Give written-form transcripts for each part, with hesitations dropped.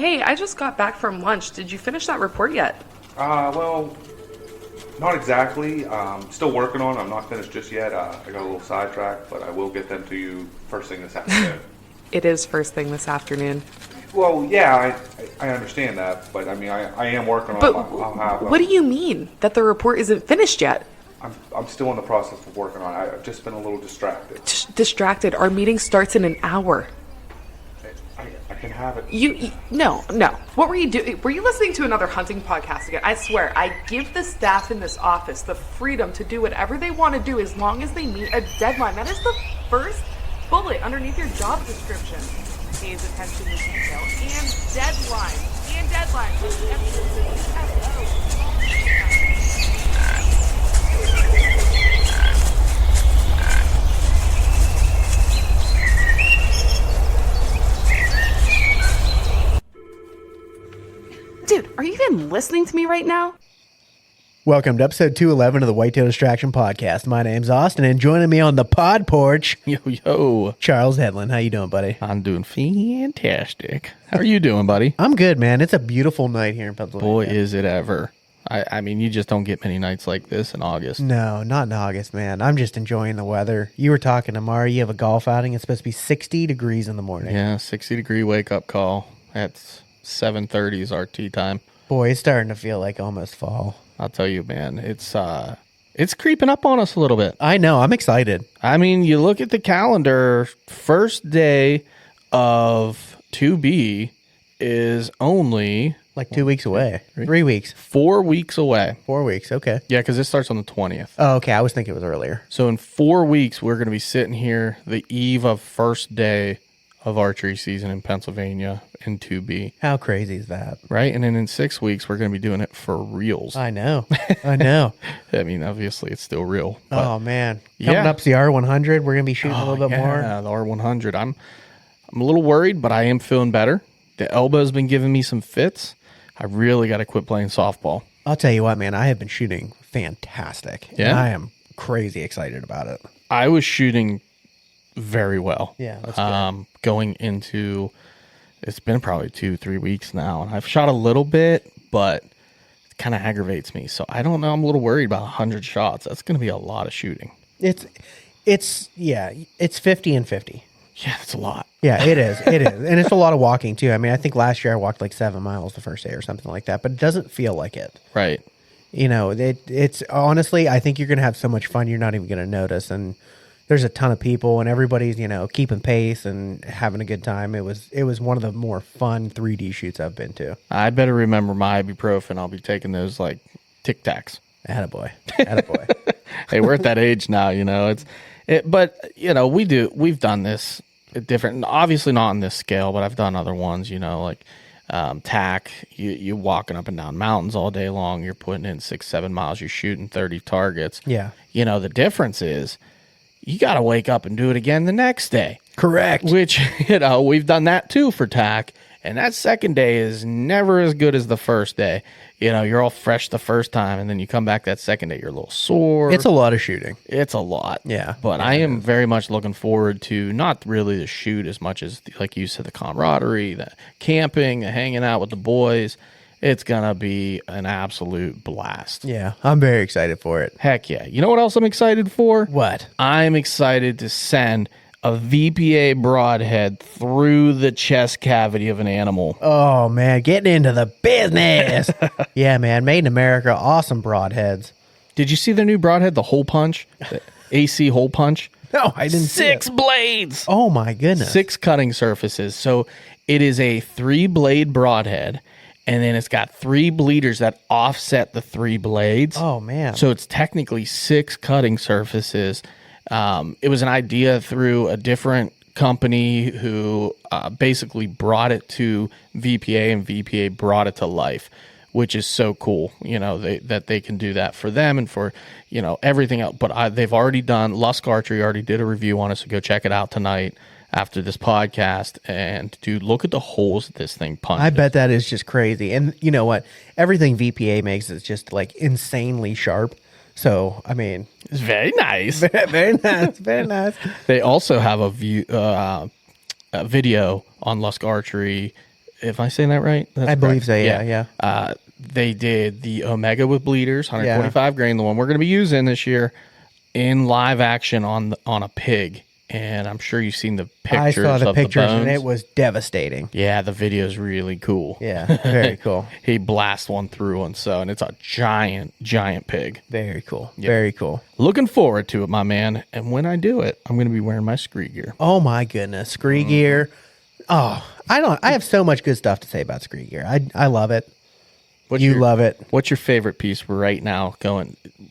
Hey, I just got back from lunch. Did you finish that report yet? Well, not exactly. Still working on it. I'm not finished just yet. I got a little sidetracked, but I will get them to you first thing this afternoon. It is first thing this afternoon. Well, yeah, I understand that, but I mean, I am working on But it. I'll have. what do you mean that the report isn't finished yet? I'm still in the process of working on it. I've just been a little distracted. Distracted. Our meeting starts in an hour. I can have it. No. What were you doing? Were you listening to another hunting podcast again? I swear, I give the staff in this office the freedom to do whatever they want to do as long as they meet a deadline. That is the first bullet underneath your job description. Pays attention to detail and deadlines. And deadlines. Dude, are you even listening to me right now? Welcome to episode 211 of the Whitetail Distraction Podcast. My name's Austin, and joining me on the pod porch, Yo. Charles Hedlund. How you doing, buddy? I'm doing fantastic. How are you doing, buddy? I'm good, man. It's a beautiful night here in Pennsylvania. Boy, is it ever. I mean, you just don't get many nights like this in August. No, not in August, man. I'm just enjoying the weather. You were talking to Mari. You have a golf outing. It's supposed to be 60 degrees in the morning. Yeah, 60-degree wake-up call. That's 7:30 is our tea time. Boy, it's starting to feel like almost fall. I'll tell you, man, it's creeping up on us a little bit. I know. I'm excited. I mean, you look at the calendar, first day of 2B is only Like 2 weeks away. 3 weeks. 4 weeks away. 4 weeks. Okay. Yeah, because it starts on the 20th. Oh, okay. I was thinking it was earlier. So in 4 weeks, we're going to be sitting here the eve of first day of archery season in Pennsylvania in 2B. How crazy is that? Right? And then in 6 weeks, we're going to be doing it for reals. I know. I know. I mean, obviously, it's still real. But Oh, man. Coming Yeah. up's the R100. We're going to be shooting a little bit more. Yeah, the R100. I'm a little worried, but I am feeling better. The elbow's been giving me some fits. I really got to quit playing softball. I'll tell you what, man, I have been shooting fantastic. Yeah? And I am crazy excited about it. I was shooting very well. Yeah, that's good. Going into, it's been probably 2-3 weeks now, and I've shot a little bit, but it kind of aggravates me. So I don't know. I'm a little worried about 100 shots. That's going to be a lot of shooting. It's 50 and 50. Yeah, that's a lot. Yeah, it is. It is. And it's a lot of walking too. I mean, I think last year I walked like 7 miles the first day or something like that, but it doesn't feel like it. Right. You know, it's honestly, I think you're going to have so much fun, you're not even going to notice. And there's a ton of people and everybody's, keeping pace and having a good time. It was one of the more fun 3D shoots I've been to. I better remember my ibuprofen. I'll be taking those like Tic Tacs. Attaboy. Attaboy. Hey, we're at that age now, but we've done this different, obviously not on this scale, but I've done other ones, like tack. You walking up and down mountains all day long. You're putting in 6-7 miles. You're shooting 30 targets. Yeah. The difference is you got to wake up and do it again the next day. Correct. Which, we've done that too for tack. And that second day is never as good as the first day. You're all fresh the first time, and then you come back that second day, you're a little sore. It's a lot of shooting. It's a lot. Yeah. But Yeah, I am very much looking forward to not really the shoot as much as, like you said, the camaraderie, the camping, the hanging out with the boys. It's going to be an absolute blast. Yeah, I'm very excited for it. Heck yeah. You know what else I'm excited for? What? I'm excited to send a VPA broadhead through the chest cavity of an animal. Oh, man, getting into the business. Yeah, man, made in America, awesome broadheads. Did you see the new broadhead, the hole punch? The AC hole punch? No, I didn't see it. 6 blades. Oh, my goodness. 6 cutting surfaces. So it is a 3-blade broadhead, and then it's got 3 bleeders that offset the 3 blades. Oh, man. So it's technically 6 cutting surfaces. It was an idea through a different company who basically brought it to VPA, and VPA brought it to life, which is so cool, that they can do that for them and for, everything else. But they've already done, Lusk Archery already did a review on it, so go check it out tonight after this podcast. And dude, look at the holes that this thing punches. I bet that is just crazy. And you know what? Everything VPA makes is just like insanely sharp. So, I mean, It's very nice. very nice, very nice. They also have a video on Lusk Archery Am I saying that right? That's I believe correct. so, yeah. They did the Omega with bleeders, 125 grain, the one we're going to be using this year, in live action on a pig. And I'm sure you've seen the pictures. I saw the of pictures, the bones. and it was devastating. Yeah, the video is really cool. Yeah, very cool. He blasts one through one, and it's a giant pig. Very cool. Very cool. Looking forward to it, my man. And when I do it, I'm going to be wearing my scree gear. Oh my goodness, scree gear. Oh, I have so much good stuff to say about scree gear. I love it. Love it. What's your favorite piece right now?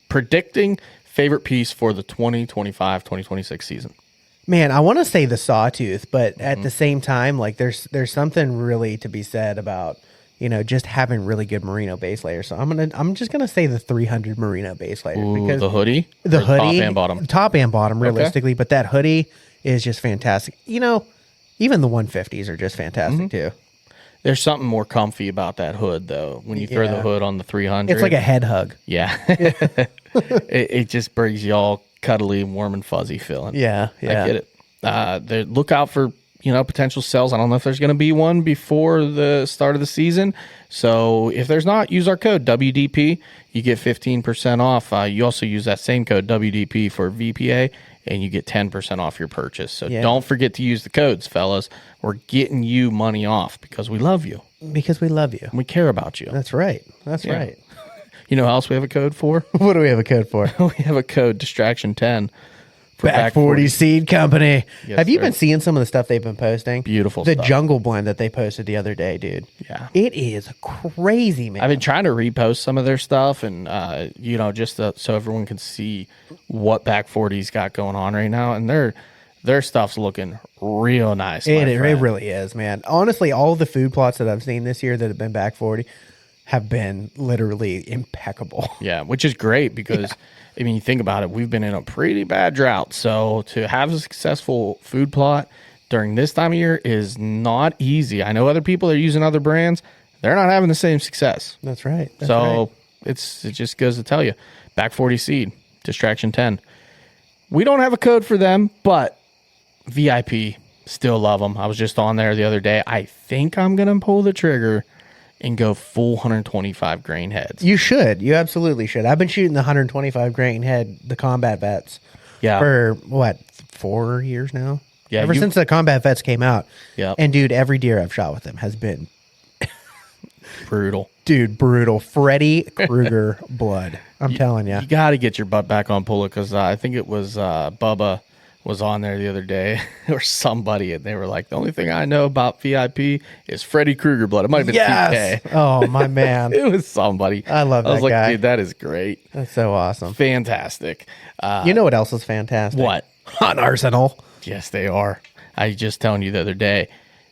Predicting favorite piece for the 2025-2026 season. Man, I want to say the sawtooth, but at the same time, like there's something really to be said about, just having really good merino base layers. So I'm just gonna say the 300 merino base layer. Ooh, because the hoodie, the hoodie, top and bottom, realistically, but that hoodie is just fantastic. Even the 150s are just fantastic too. There's something more comfy about that hood, though. When you throw the hood on the 300, it's like a head hug. Yeah, it just brings you all cuddly, warm, and fuzzy feeling. Yeah. I get it. Look out for potential sales. I don't know if there's going to be one before the start of the season. So if there's not, use our code WDP. You get 15% off. You also use that same code WDP for VPA, and you get 10% off your purchase. So don't forget to use the codes, fellas. We're getting you money off because we love you. Because we love you. We care about you. That's right. That's right. You know what else we have a code for? What do we have a code for? We have a code Distraction10. Back 40 Seed Company. Yes, have you sir. been seeing some of the stuff they've been posting? Beautiful the stuff. jungle blend that they posted the other day, dude. Yeah. It is crazy, man. I've been trying to repost some of their stuff and, just so everyone can see what Back 40's got going on right now. And their stuff's looking real nice. It really is, man. Honestly, all of the food plots that I've seen this year that have been Back 40 have been literally impeccable. Yeah, which is great because, you think about it, we've been in a pretty bad drought. So to have a successful food plot during this time of year is not easy. I know other people are using other brands. They're not having the same success. That's right. It just goes to tell you, Back 40 Seed, Distraction 10. We don't have a code for them, but VIP, still love them. I was just on there the other day. I think I'm going to pull the trigger and go full 125 grain heads. You should. You absolutely should. I've been shooting the 125 grain head, the combat vets, for 4 years now? Yeah. Ever since the combat vets came out. Yeah. And dude, every deer I've shot with them has been brutal. Dude, brutal. Freddy Krueger blood. I'm telling you. You got to get your butt back on pull it because I think it was Bubba was on there the other day or somebody, and they were like, the only thing I know about VIP is Freddy Krueger blood. It might have been TK. Oh, my man. It was somebody. I love that I was like, guy. dude, that is great. That's so awesome. Fantastic. You know what else is fantastic? What? Hunt Arsenal. Yes, they are. I was just telling you the other day,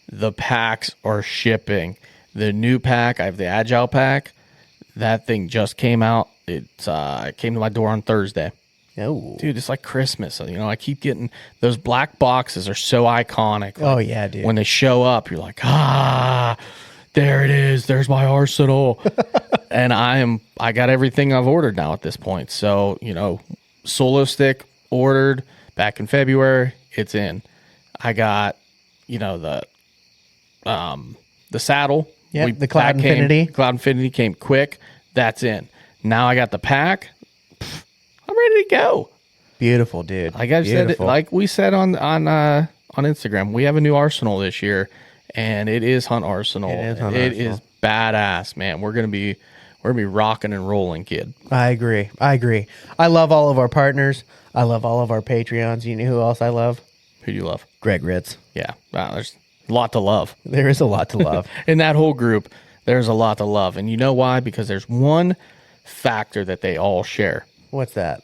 the packs are shipping. The new pack, I have the Agile pack. That thing just came out. It came to my door on Thursday. Oh. Dude, it's like Christmas. I keep getting those black boxes are so iconic. Oh, yeah, dude. When they show up, you're like, there it is. There's my arsenal. And I got everything I've ordered now at this point. So, solo stick ordered back in February. It's in. I got, the saddle. Yeah, the Cloud Infinity. Cloud Infinity came quick. That's in. Now I got the pack. I'm ready to go. Beautiful, dude. Like I said, like we said on Instagram, we have a new arsenal this year, and it is Hunt Arsenal. It is badass, man. We're gonna be rocking and rolling, kid. I agree. I love all of our partners. I love all of our Patreons. You know who else I love? Who do you love? Gregg Ritz. Yeah, wow, there's a lot to love. There is a lot to love. In that whole group, there's a lot to love. And you know why? Because there's one factor that they all share. What's that?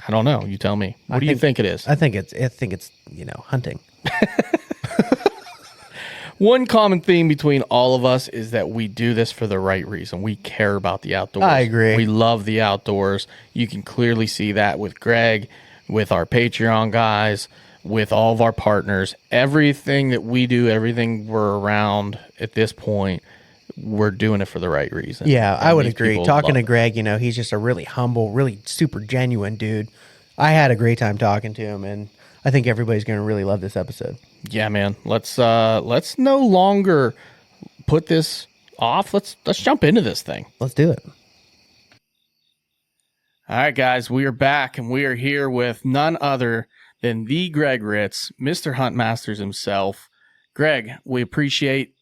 I don't know. You tell me. What do you think it is? I think it's hunting. One common theme between all of us is that we do this for the right reason. We care about the outdoors. I agree. We love the outdoors. You can clearly see that with Greg, with our Patreon guys, with all of our partners. Everything that we do, everything we're around at this point, we're doing it for the right reason. Yeah, And I would these agree. people Talking to love it. Greg, he's just a really humble, really super genuine dude. I had a great time talking to him, and I think everybody's going to really love this episode. Yeah, man. Let's no longer put this off. Let's jump into this thing. Let's do it. All right, guys, we are back, and we are here with none other than the Gregg Ritz, Mr. Hunt Masters himself. Greg, we appreciate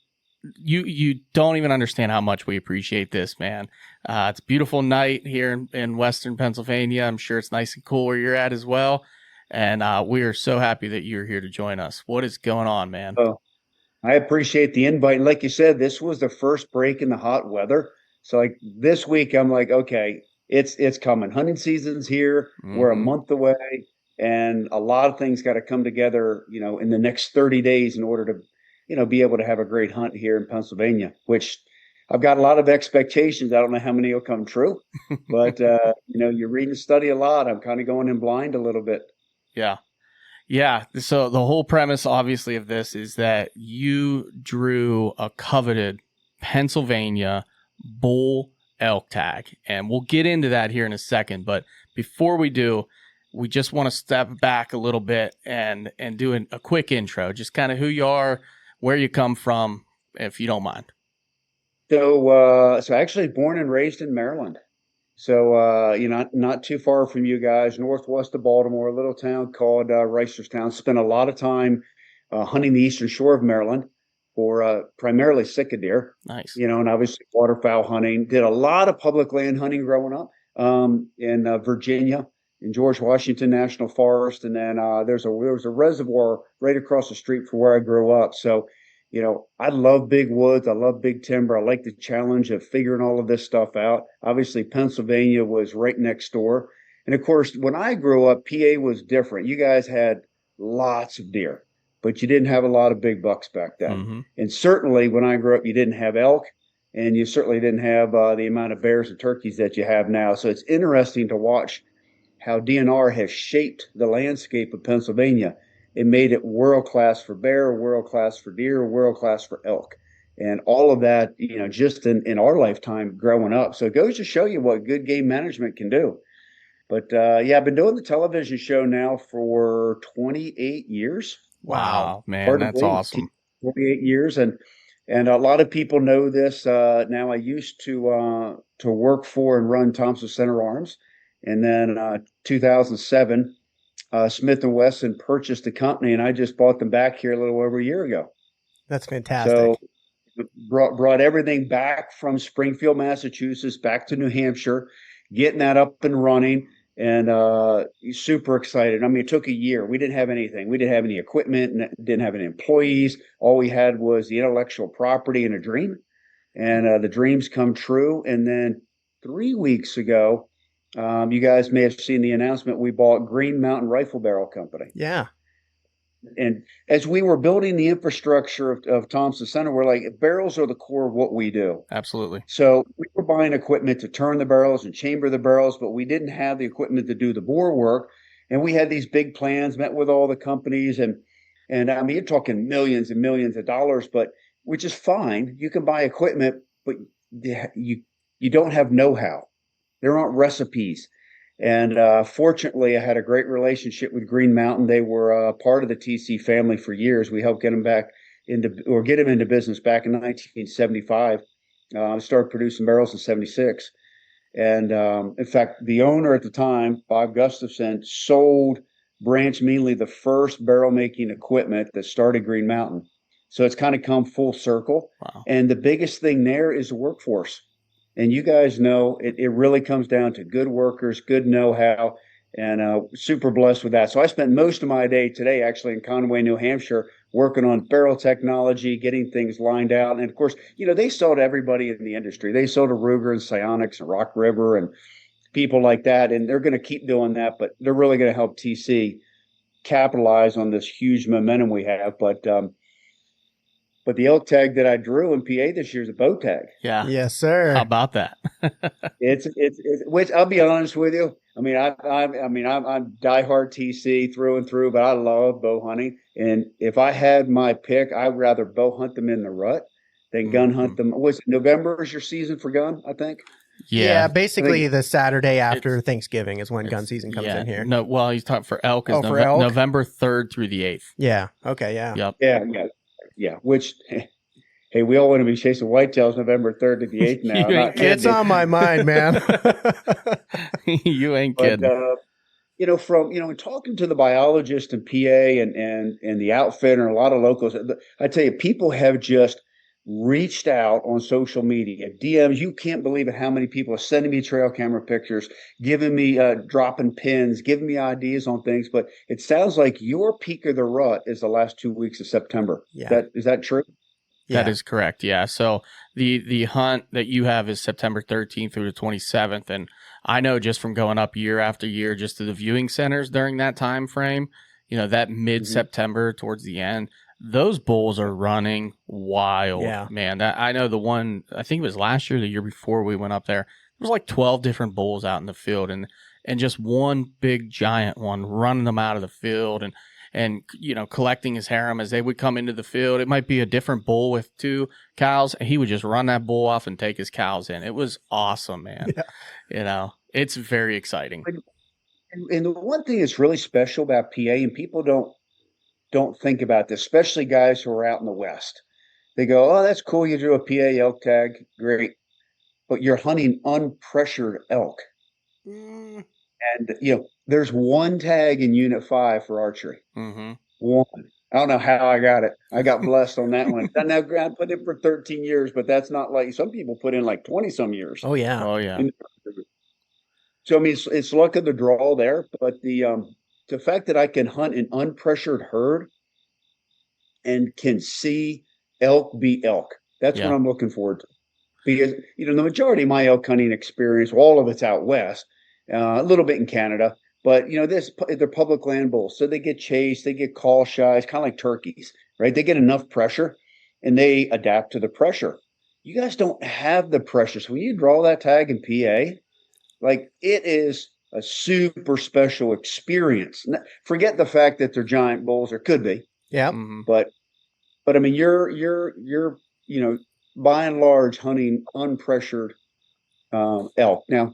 you. You don't even understand how much we appreciate this, man. It's a beautiful night here in Western Pennsylvania. I'm sure it's nice and cool where you're at as well. And we are so happy that you're here to join us. What is going on, man? Oh, I appreciate the invite. And like you said, this was the first break in the hot weather. So like this week, I'm like, okay, it's coming. Hunting season's here. We're a month away, and a lot of things got to come together, in the next 30 days in order to, be able to have a great hunt here in Pennsylvania, which I've got a lot of expectations. I don't know how many will come true, but, you read and study a lot. I'm kind of going in blind a little bit. Yeah. Yeah. So the whole premise, obviously, of this is that you drew a coveted Pennsylvania bull elk tag, and we'll get into that here in a second. But before we do, we just want to step back a little bit and do a quick intro, just kind of who you are, where you come from, if you don't mind. So actually born and raised in Maryland. So, not too far from you guys, northwest of Baltimore, a little town called Reisterstown. Spent a lot of time hunting the eastern shore of Maryland for primarily sika deer. Nice. And obviously waterfowl hunting. Did a lot of public land hunting growing up in Virginia, in George Washington National Forest. And then there was a reservoir right across the street from where I grew up. So, I love big woods. I love big timber. I like the challenge of figuring all of this stuff out. Obviously, Pennsylvania was right next door. And of course, when I grew up, PA was different. You guys had lots of deer, but you didn't have a lot of big bucks back then. Mm-hmm. And certainly when I grew up, you didn't have elk, and you certainly didn't have the amount of bears and turkeys that you have now. So it's interesting to watch how DNR has shaped the landscape of Pennsylvania. It made it world-class for bear, world-class for deer, world-class for elk. And all of that, just in our lifetime growing up. So it goes to show you what good game management can do. But I've been doing the television show now for 28 years. Wow, man, that's awesome. 28 years. And a lot of people know this. Now I used to work for and run Thompson Center Arms. And then 2007, Smith & Wesson purchased the company, and I just bought them back here a little over a year ago. That's fantastic. So brought everything back from Springfield, Massachusetts, back to New Hampshire, getting that up and running, and super excited. I mean, it took a year. We didn't have anything. We didn't have any equipment, and didn't have any employees. All we had was the intellectual property and a dream, and the dreams come true. And then 3 weeks ago, you guys may have seen the announcement. We bought Green Mountain Rifle Barrel Company. Yeah. And as we were building the infrastructure of Thompson Center, we're like, barrels are the core of what we do. Absolutely. So we were buying equipment to turn the barrels and chamber the barrels, but we didn't have the equipment to do the bore work. And we had these big plans, met with all the companies, and I mean, you're talking millions and millions of dollars, but which is fine. You can buy equipment, but you don't have know-how. There aren't recipes. And fortunately, I had a great relationship with Green Mountain. They were part of the TC family for years. We helped get them into business back in 1975. Started producing barrels in 76. And in fact, the owner at the time, Bob Gustafson, sold Branch Mealy the first barrel making equipment that started Green Mountain. So it's kind of come full circle. Wow. And the biggest thing there is the workforce. And you guys know it really comes down to good workers, good know-how, and super blessed with that. So I spent most of my day today actually in Conway, New Hampshire, working on barrel technology, getting things lined out. And of course, they sell to everybody in the industry. They sell to Ruger and Psionics and Rock River and people like that. And they're going to keep doing that, but they're really going to help TC capitalize on this huge momentum we have. But the elk tag that I drew in PA this year is a bow tag. Yeah. Yes, sir. How about that? It's which I'll be honest with you. I mean, I'm diehard TC through and through, but I love bow hunting. And if I had my pick, I'd rather bow hunt them in the rut than gun hunt them. Was it November is your season for gun, I think? Yeah, basically the Saturday after Thanksgiving is when gun season comes in here. No, well, he's talking for elk. For elk? November 3rd through the 8th. Yeah. Okay. Yeah. Yep. Yeah. Which, hey, we all want to be chasing whitetails November 3rd to the 8th now. You ain't Not kidding. It's on my mind, man. You ain't but, kidding. from, in talking to the biologist and PA and the outfitter and a lot of locals, I tell you, people have just reached out on social media, DMs. You can't believe it how many people are sending me trail camera pictures, giving me dropping pins, giving me ideas on things. But it sounds like your peak of the rut is the last 2 weeks of September. Yeah. Is that true? That is correct. Yeah. So the hunt that you have is September 13th through the 27th. And I know just from going up year after year, just to the viewing centers during that time frame, that mid-September towards the end, those bulls are running wild, man. I know the one, I think it was last year, the year before we went up there, there was like 12 different bulls out in the field and just one big giant one running them out of the field and collecting his harem as they would come into the field. It might be a different bull with 2 cows, and he would just run that bull off and take his cows in. It was awesome, man. Yeah. It's very exciting. And the one thing that's really special about PA, and people don't think about this, especially guys who are out in the West. They go, oh, that's cool. You drew a PA elk tag. Great. But you're hunting unpressured elk. And, there's one tag in Unit 5 for archery. Mm-hmm. One. I don't know how I got it. I got blessed on that one. I put it for 13 years, but that's not like some people put in like 20 some years. Oh yeah. Oh yeah. So I mean, it's luck of the draw there, but the fact that I can hunt an unpressured herd and can see elk be elk, that's what I'm looking forward to. Because the majority of my elk hunting experience, all of it's out west, a little bit in Canada. But, they're public land bulls. So they get chased, they get call shies, kind of like turkeys, right? They get enough pressure and they adapt to the pressure. You guys don't have the pressure. So when you draw that tag in PA, like it is a super special experience. Forget the fact that they're giant bulls, or could be. Yeah. Mm-hmm. But I mean, you're by and large hunting unpressured elk. Now,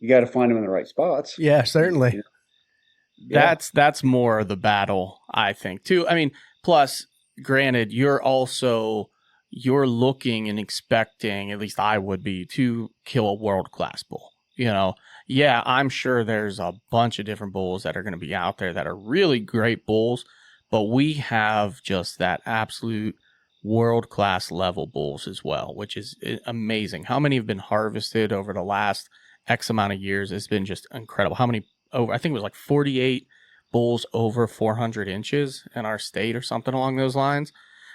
you got to find them in the right spots. Yeah, certainly. That's more of the battle, I think, too. I mean, plus, granted, you're looking and expecting, at least I would be, to kill a world-class bull. Yeah, I'm sure there's a bunch of different bulls that are going to be out there that are really great bulls, but we have just that absolute world-class level bulls as well, which is amazing. How many have been harvested over the last X amount of years? It's been just incredible. How many over? I think it was like 48 bulls over 400 inches in our state or something along those lines.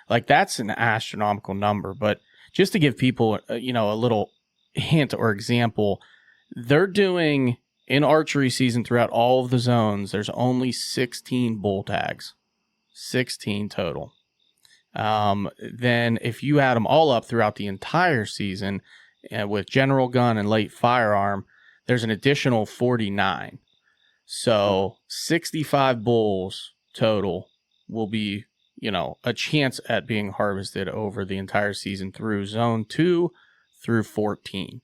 Like that's an astronomical number. But just to give people, a little hint or example, they're doing in archery season throughout all of the zones. There's only 16 bull tags, 16 total. Then if you add them all up throughout the entire season with general gun and late firearm, there's an additional 49. So 65 bulls total will be, a chance at being harvested over the entire season through zone 2 through 14.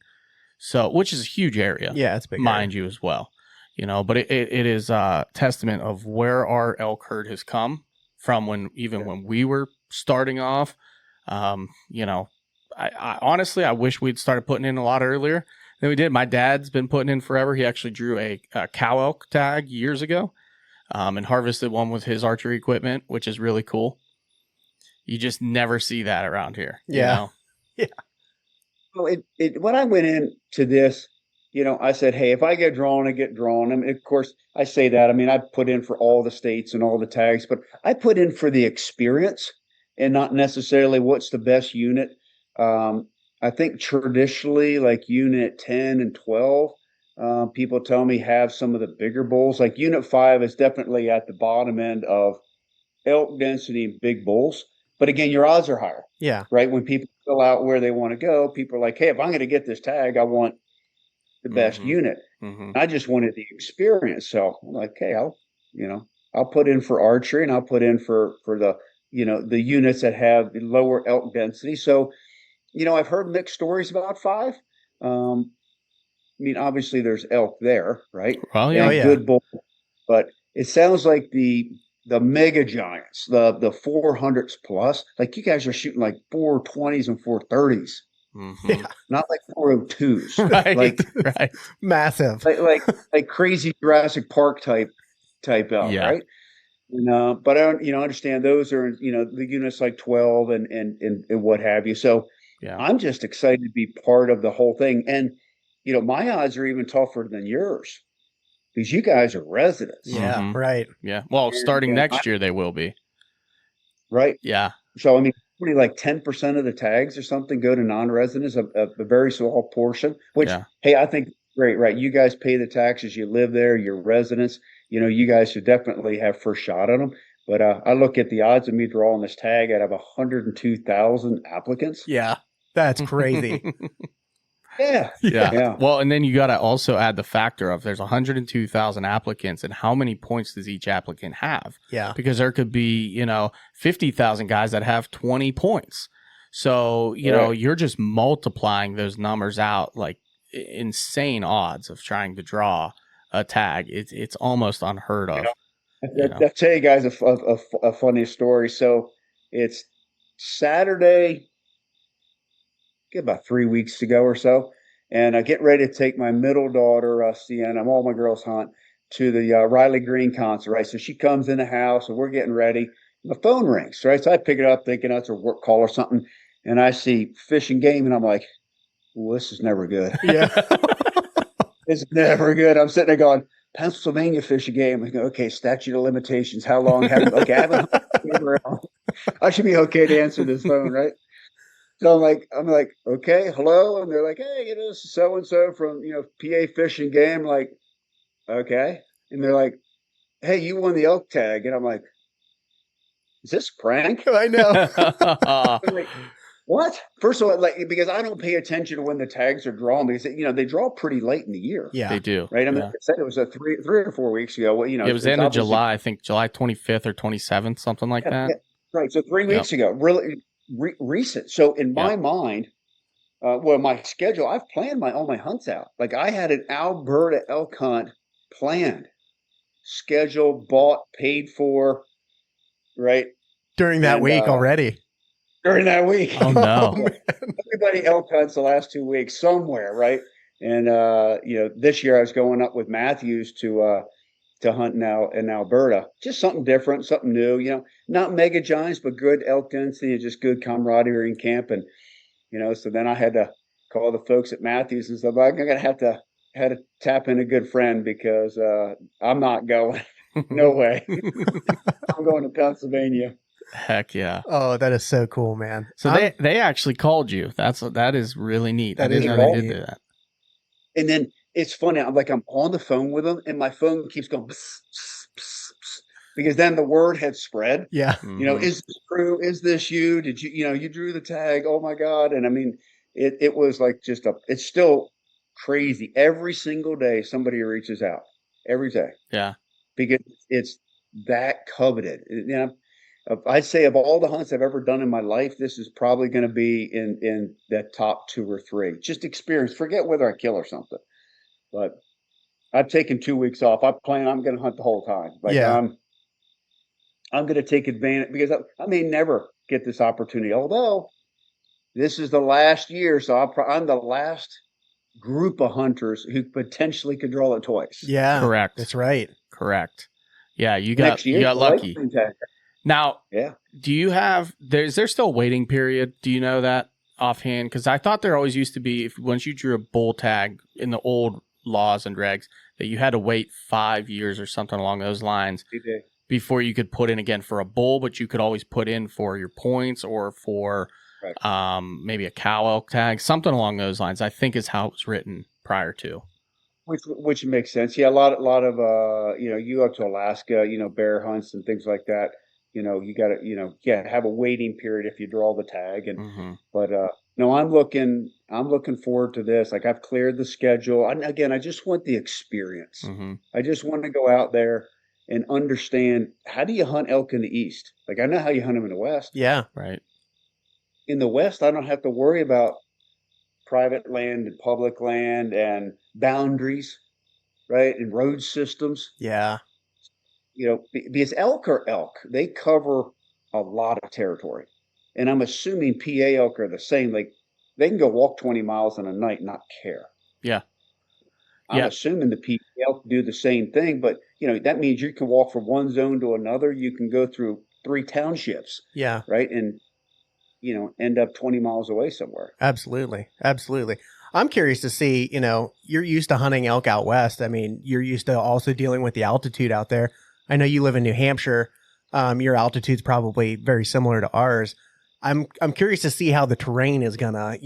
So, which is a huge area. Yeah, it's big. Mind you as well. But it is a testament of where our elk herd has come from when we were starting off. I honestly, I wish we'd started putting in a lot earlier than we did. My dad's been putting in forever. He actually drew a cow elk tag years ago and harvested one with his archery equipment, which is really cool. You just never see that around here. Yeah. Yeah. Well, when I went into this, I said, hey, if I get drawn, I get drawn. I mean, of course, I say that. I mean, I put in for all the states and all the tags, but I put in for the experience and not necessarily what's the best unit. I think traditionally, like Unit 10 and 12, people tell me have some of the bigger bulls. Like Unit 5 is definitely at the bottom end of elk density, big bulls. But again, your odds are higher. Yeah. Right? When people fill out where they want to go, people are like, hey, if I'm going to get this tag, I want the best unit. Mm-hmm. I just wanted the experience. So I'm like, hey, I'll put in for archery and I'll put in for the, the units that have the lower elk density. So, I've heard mixed stories about 5. I mean, obviously there's elk there, right? Well, yeah. And good bull, but it sounds like the the mega giants, the 400s plus. Like you guys are shooting like 420s and 430s, Mhm. not like 402s. Right. Like Right. Massive. like crazy Jurassic Park type elk, Yeah. right? And, but I don't, understand those are, the units like 12 and what have you. So Yeah. I'm just excited to be part of the whole thing. And, my odds are even tougher than yours because you guys are residents. Yeah, Mhm. right. Yeah. Well, starting next year, they will be. Right. Yeah. So, I mean, probably like 10% of the tags or something go to non-residents, a very small portion, which, Yeah. hey, I think great, right? You guys pay the taxes, you live there, you're residents, you guys should definitely have first shot on them. But I look at the odds of me drawing this tag out of 102,000 applicants. Yeah, that's crazy. Yeah. Yeah. Yeah. Well, and then you got to also add the factor of there's 102,000 applicants, and how many points does each applicant have? Yeah. Because there could be, 50,000 guys that have 20 points. So, you're just multiplying those numbers out like insane odds of trying to draw a tag. It's almost unheard of. I'll tell you guys a funny story. So it's Saturday, about 3 weeks ago or so, and I get ready to take my middle daughter, Sienna, all my girls hunt, to the Riley Green concert, right? So she comes in the house, and we're getting ready. The phone rings, right? So I pick it up thinking that's a work call or something, and I see Fish and Game, and I'm like, well, this is never good. Yeah. It's never good. I'm sitting there going, Pennsylvania Fish and Game. I go, okay, statute of limitations. How long? I haven't I should be okay to answer this phone, right? So I'm like, okay, hello, and they're like, hey, this is so and so from PA Fish and Game. Like, okay, and they're like, hey, you won the elk tag, and I'm like, is this a prank? I know. I'm like, what? First of all, because I don't pay attention to when the tags are drawn because they draw pretty late in the year. Yeah. They do. Right. I mean, Yeah. it said it was a three or 4 weeks ago. Well, It was end of July, I think July 25th or 27th, something like that. Yeah, right. So 3 weeks ago, really recent. So in my mind, my schedule, I've planned all my hunts out. Like I had an Alberta elk hunt planned, scheduled, bought, paid for, right? During that And, week already. During that week. Oh, no. Everybody elk hunts the last 2 weeks somewhere, right? And this year I was going up with Matthews to hunt now in Alberta. Just something different, something new. Not mega giants, but good elk density and just good camaraderie in camp. And so then I had to call the folks at Matthews and stuff. I'm gonna had to tap in a good friend because I'm not going. No way. I'm going to Pennsylvania. Heck yeah. Oh, that is so cool, man. So they actually called you. That is really neat. That I didn't is know really they did neat. that. And then it's funny. I'm on the phone with them, and my phone keeps going pss, pss, pss, pss, because then the word had spread. Yeah. Mhm. Is this true? Is this you? Did you you drew the tag? Oh my God! And I mean, it was like it's still crazy. Every single day, somebody reaches out. Every day. Yeah. Because it's that coveted. I'd say of all the hunts I've ever done in my life, this is probably going to be in that top 2 or 3. Just experience. Forget whether I kill or something. But I've taken 2 weeks off. I'm going to hunt the whole time. Yeah. I'm going to take advantage because I may never get this opportunity. Although this is the last year, so I'm the last group of hunters who potentially could draw it twice. Yeah. Correct. That's right. Correct. Yeah, you Next year, got the lucky. lightning tag. Now, Yeah. do you have is there still a waiting period? Do you know that offhand? Because I thought there always used to be once you drew a bull tag in the old laws and regs that you had to wait 5 years or something along those lines before you could put in again for a bull, but you could always put in for your points or for maybe a cow elk tag, something along those lines. I think is how it was written prior to. Which makes sense. Yeah, a lot of you go up to Alaska, bear hunts and things like that. You got to have a waiting period if you draw the tag. And but no, I'm looking forward to this. Like I've cleared the schedule. I just want the experience. I just want to go out there and understand how do you hunt elk in the East. Like I know how you hunt them in the West. Yeah. Right. In the West, I don't have to worry about private land and public land and boundaries, right? And road systems. Yeah. because elk are elk, they cover a lot of territory. And I'm assuming PA elk are the same. Like they can go walk 20 miles in a night and not care. Yeah. I'm Yeah. assuming the PA elk do the same thing, but that means you can walk from one zone to another. You can go through 3 townships. Yeah. Right. And, end up 20 miles away somewhere. Absolutely. Absolutely. I'm curious to see, you're used to hunting elk out west. I mean, you're used to also dealing with the altitude out there. I know you live in New Hampshire. Your altitude's probably very similar to ours. I'm curious to see how the terrain is gonna,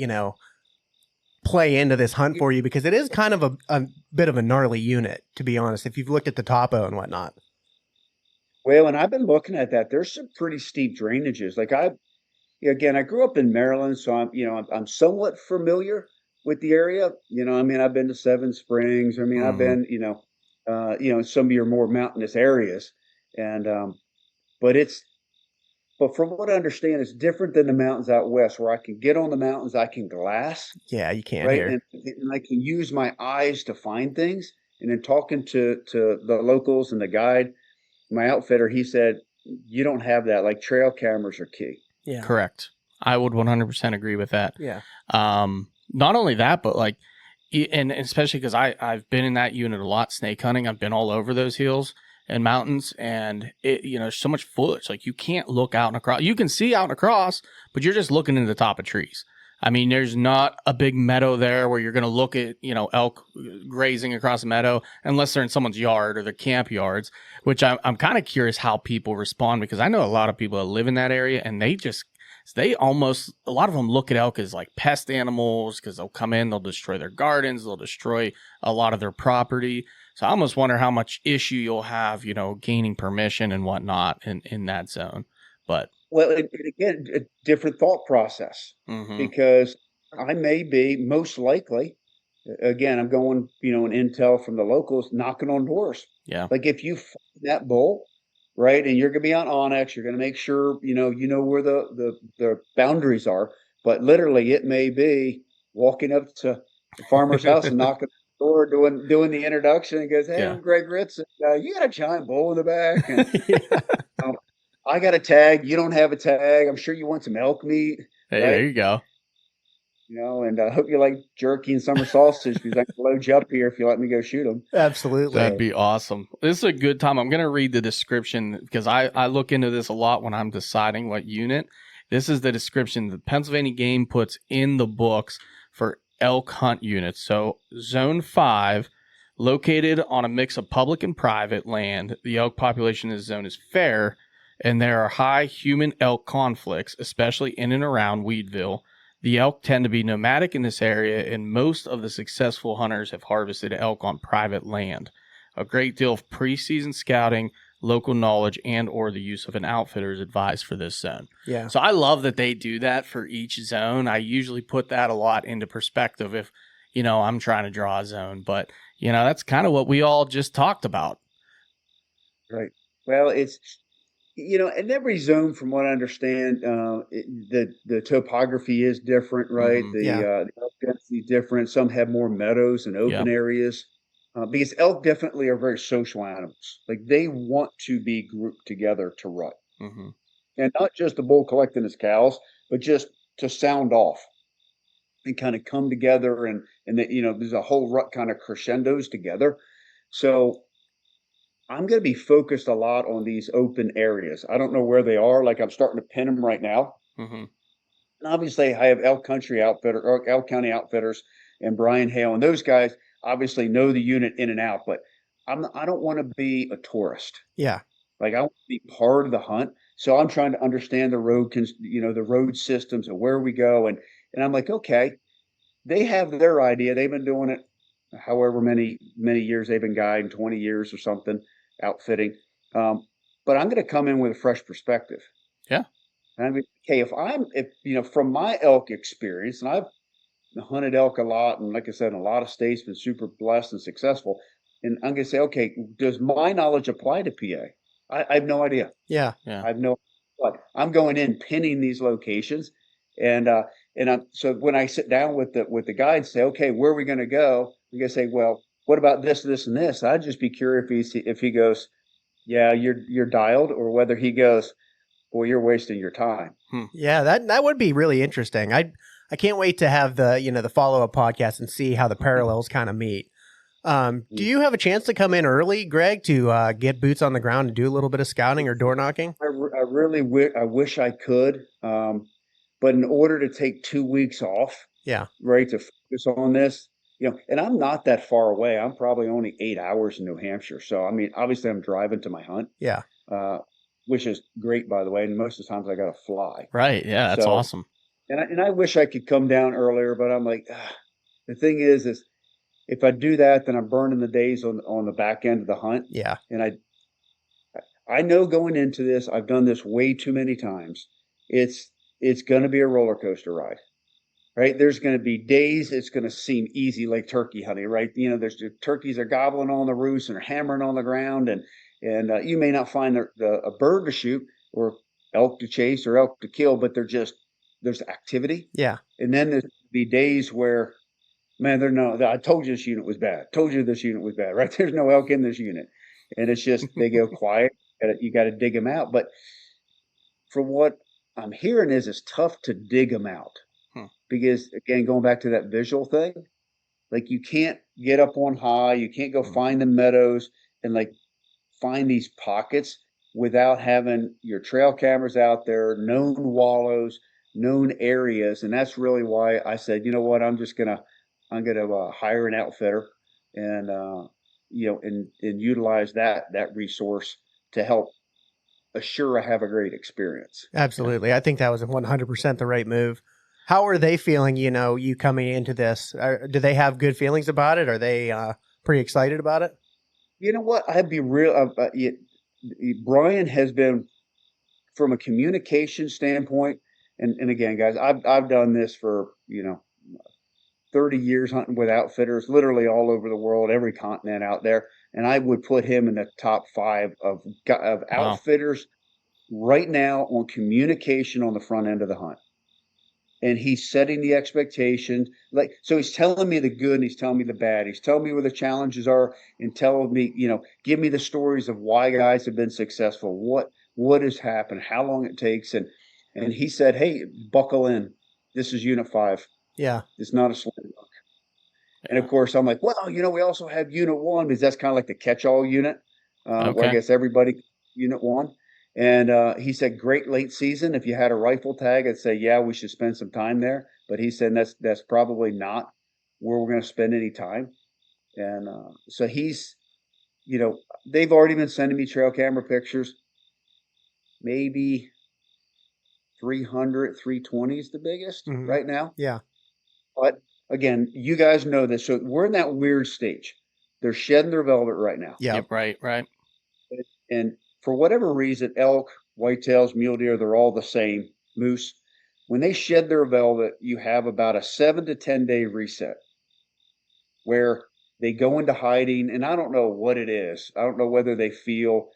play into this hunt for you, because it is kind of a bit of a gnarly unit, to be honest, if you've looked at the topo and whatnot. Well, and I've been looking at that. There's some pretty steep drainages. Like I grew up in Maryland, so I'm somewhat familiar with the area. I've been to Seven Springs. I've been, in some of your more mountainous areas, and but from what I understand, it's different than the mountains out west, where I can get on the mountains, I can glass, Yeah, you can right, here. and I can use my eyes to find things. And then talking to the locals and the guide, my outfitter, he said, you don't have that. Like trail cameras are key. Yeah. Correct. I would 100% agree with that. Yeah. Not only that, but like, and especially because I've been in that unit a lot, snake hunting. I've been all over those hills and mountains, and there's so much foliage. Like you can't look out and across. You can see out and across, but you're just looking into the top of trees. I mean, there's not a big meadow there where you're going to look at, elk grazing across a meadow, unless they're in someone's yard or the camp yards, which I'm kind of curious how people respond, because I know a lot of people that live in that area, and a lot of them look at elk as like pest animals, because they'll come in, they'll destroy their gardens, they'll destroy a lot of their property. So I almost wonder how much issue you'll have, gaining permission and whatnot in that zone. But Well, and again, a different thought process, because I may be most likely, again, I'm going, an intel from the locals, knocking on doors. yeah, Like if you find that bull, right, and you're going to be on Onyx, you're going to make sure, where the boundaries are. But literally, it may be walking up to the farmer's house and knocking on the door, doing the introduction, and goes, "Hey, Yeah. I'm Gregg Ritz. And, you got a giant bull in the back." And, I got a tag. You don't have a tag. I'm sure you want some elk meat. hey, right? there you go. And I hope you like jerky and summer sausage, because I can load you up here if you let me go shoot them. Absolutely. That'd be awesome. This is a good time. I'm going to read the description, because I look into this a lot when I'm deciding what unit. This is the description the Pennsylvania Game puts in the books for elk hunt units. So Zone 5, located on a mix of public and private land. The elk population in this zone is fair, and there are high human-elk conflicts, especially in and around Weedville. The elk tend to be nomadic in this area, and most of the successful hunters have harvested elk on private land. A great deal of preseason scouting, local knowledge, and or the use of an outfitter is advised for this zone. Yeah. So I love that they do that for each zone. I usually put that a lot into perspective if, I'm trying to draw a zone. But, that's kind of what we all just talked about. Right. Well, it's, in every zone, from what I understand, the topography is different, right? The elk density is different. Some have more meadows and open areas. Because elk definitely are very social animals. Like they want to be grouped together to rut. Mm-hmm. And not just the bull collecting his cows, but just to sound off and kind of come together. And there's a whole rut kind of crescendos together. So I'm going to be focused a lot on these open areas. I don't know where they are. Like I'm starting to pin them right now. Mm-hmm. And obviously I have Elk County Outfitters and Brian Hale, and those guys obviously know the unit in and out, but I don't want to be a tourist. Yeah. Like I want to be part of the hunt. So I'm trying to understand the road systems and where we go. And I'm like, okay, they have their idea. They've been doing it however many years they've been guiding, 20 years or something, outfitting. But I'm going to come in with a fresh perspective. Yeah. And I'm if from my elk experience, and I've hunted elk a lot, and like I said, in a lot of states, been super blessed and successful. And I'm going to say, okay, does my knowledge apply to PA? I have no idea. Yeah. I have no. But I'm going in pinning these locations, so when I sit down with the guide, say, okay, where are we going to go? I'm going to say, well, what about this, this, and this? I'd just be curious if he goes, yeah, you're dialed, or whether he goes, well, you're wasting your time. Yeah, that would be really interesting. I can't wait to have the the follow up podcast and see how the parallels kind of meet. Do you have a chance to come in early, Greg, to get boots on the ground and do a little bit of scouting or door knocking? I really I wish I could, but in order to take 2 weeks off, Yeah, right, to focus on this, and I'm not that far away. I'm probably only 8 hours in New Hampshire. So, I mean, obviously I'm driving to my hunt, yeah, uh, which is great, by the way. And most of the times I got to fly. Right. Yeah, that's So, awesome. and I wish I could come down earlier, but I'm like, the thing is if I do that, then I'm burning the days on the back end of the hunt. yeah, And I know going into this, I've done this way too many times. It's going to be a roller coaster ride, right? There's going to be days it's going to seem easy, like turkey hunting, right? There's the turkeys are gobbling on the roost and hammering on the ground, and you may not find a bird to shoot or elk to chase or elk to kill, but there's activity. yeah. And then there's be days where, man, I told you this unit was bad. Told you this unit was bad, right? There's no elk in this unit, and it's just they go quiet. You got to dig them out. But from what I'm hearing is it's tough to dig them out because, again, going back to that visual thing, like you can't get up on high, you can't go find the meadows and like find these pockets without having your trail cameras out there, known wallows, known areas. And that's really why I said, you know what, I'm gonna hire an outfitter and and utilize that resource to help assure I have a great experience. Absolutely. I think that was 100% the right move. How are they feeling, you coming into this? Do they have good feelings about it? Are they pretty excited about it? You know what? I'd be real. Brian has been, from a communication standpoint, and again, guys, I've done this for 30 years hunting with outfitters, literally all over the world, every continent out there. And I would put him in the top 5 of outfitters right now on communication on the front end of the hunt. And he's setting the expectation. So he's telling me the good and he's telling me the bad. He's telling me where the challenges are and telling me, give me the stories of why guys have been successful, what has happened, how long it takes. And he said, hey, buckle in. This is Unit 5. Yeah. It's not a slam dunk. And of course, I'm like, well, we also have Unit 1 because that's kind of like the catch-all unit. Where I guess everybody Unit 1. And he said, great late season. If you had a rifle tag, I'd say, yeah, we should spend some time there. But he said that's probably not where we're going to spend any time. And so he's, they've already been sending me trail camera pictures. Maybe 300, 320 is the biggest right now. Yeah. But again, you guys know this. So we're in that weird stage. They're shedding their velvet right now. Yeah. Yep, right. And for whatever reason, elk, whitetails, mule deer, they're all the same. Moose. When they shed their velvet, you have about a 7 to 10 day reset where they go into hiding. And I don't know what it is. I don't know whether they feel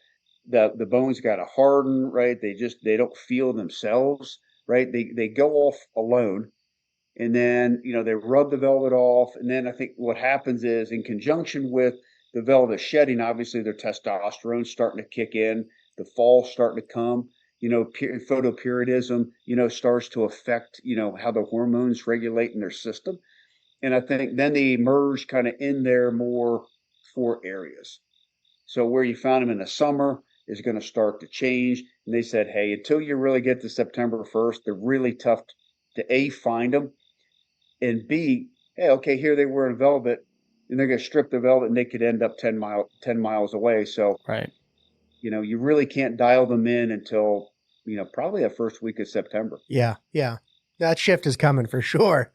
that the bones got to harden, right? They don't feel themselves, right? They go off alone. And then, they rub the velvet off. And then I think what happens is, in conjunction with the velvet shedding, obviously their testosterone's starting to kick in, the fall's starting to come, photoperiodism, starts to affect, how the hormones regulate in their system. And I think then they emerge kind of in their more 4 areas. So where you found them in the summer is going to start to change. And they said, hey, until you really get to September 1st, they're really tough to A, find them, and B, hey, okay, here they were in velvet, and they're going to strip the velvet, and they could end up 10 miles away. So, Right. You really can't dial them in until, probably the first week of September. Yeah. That shift is coming for sure.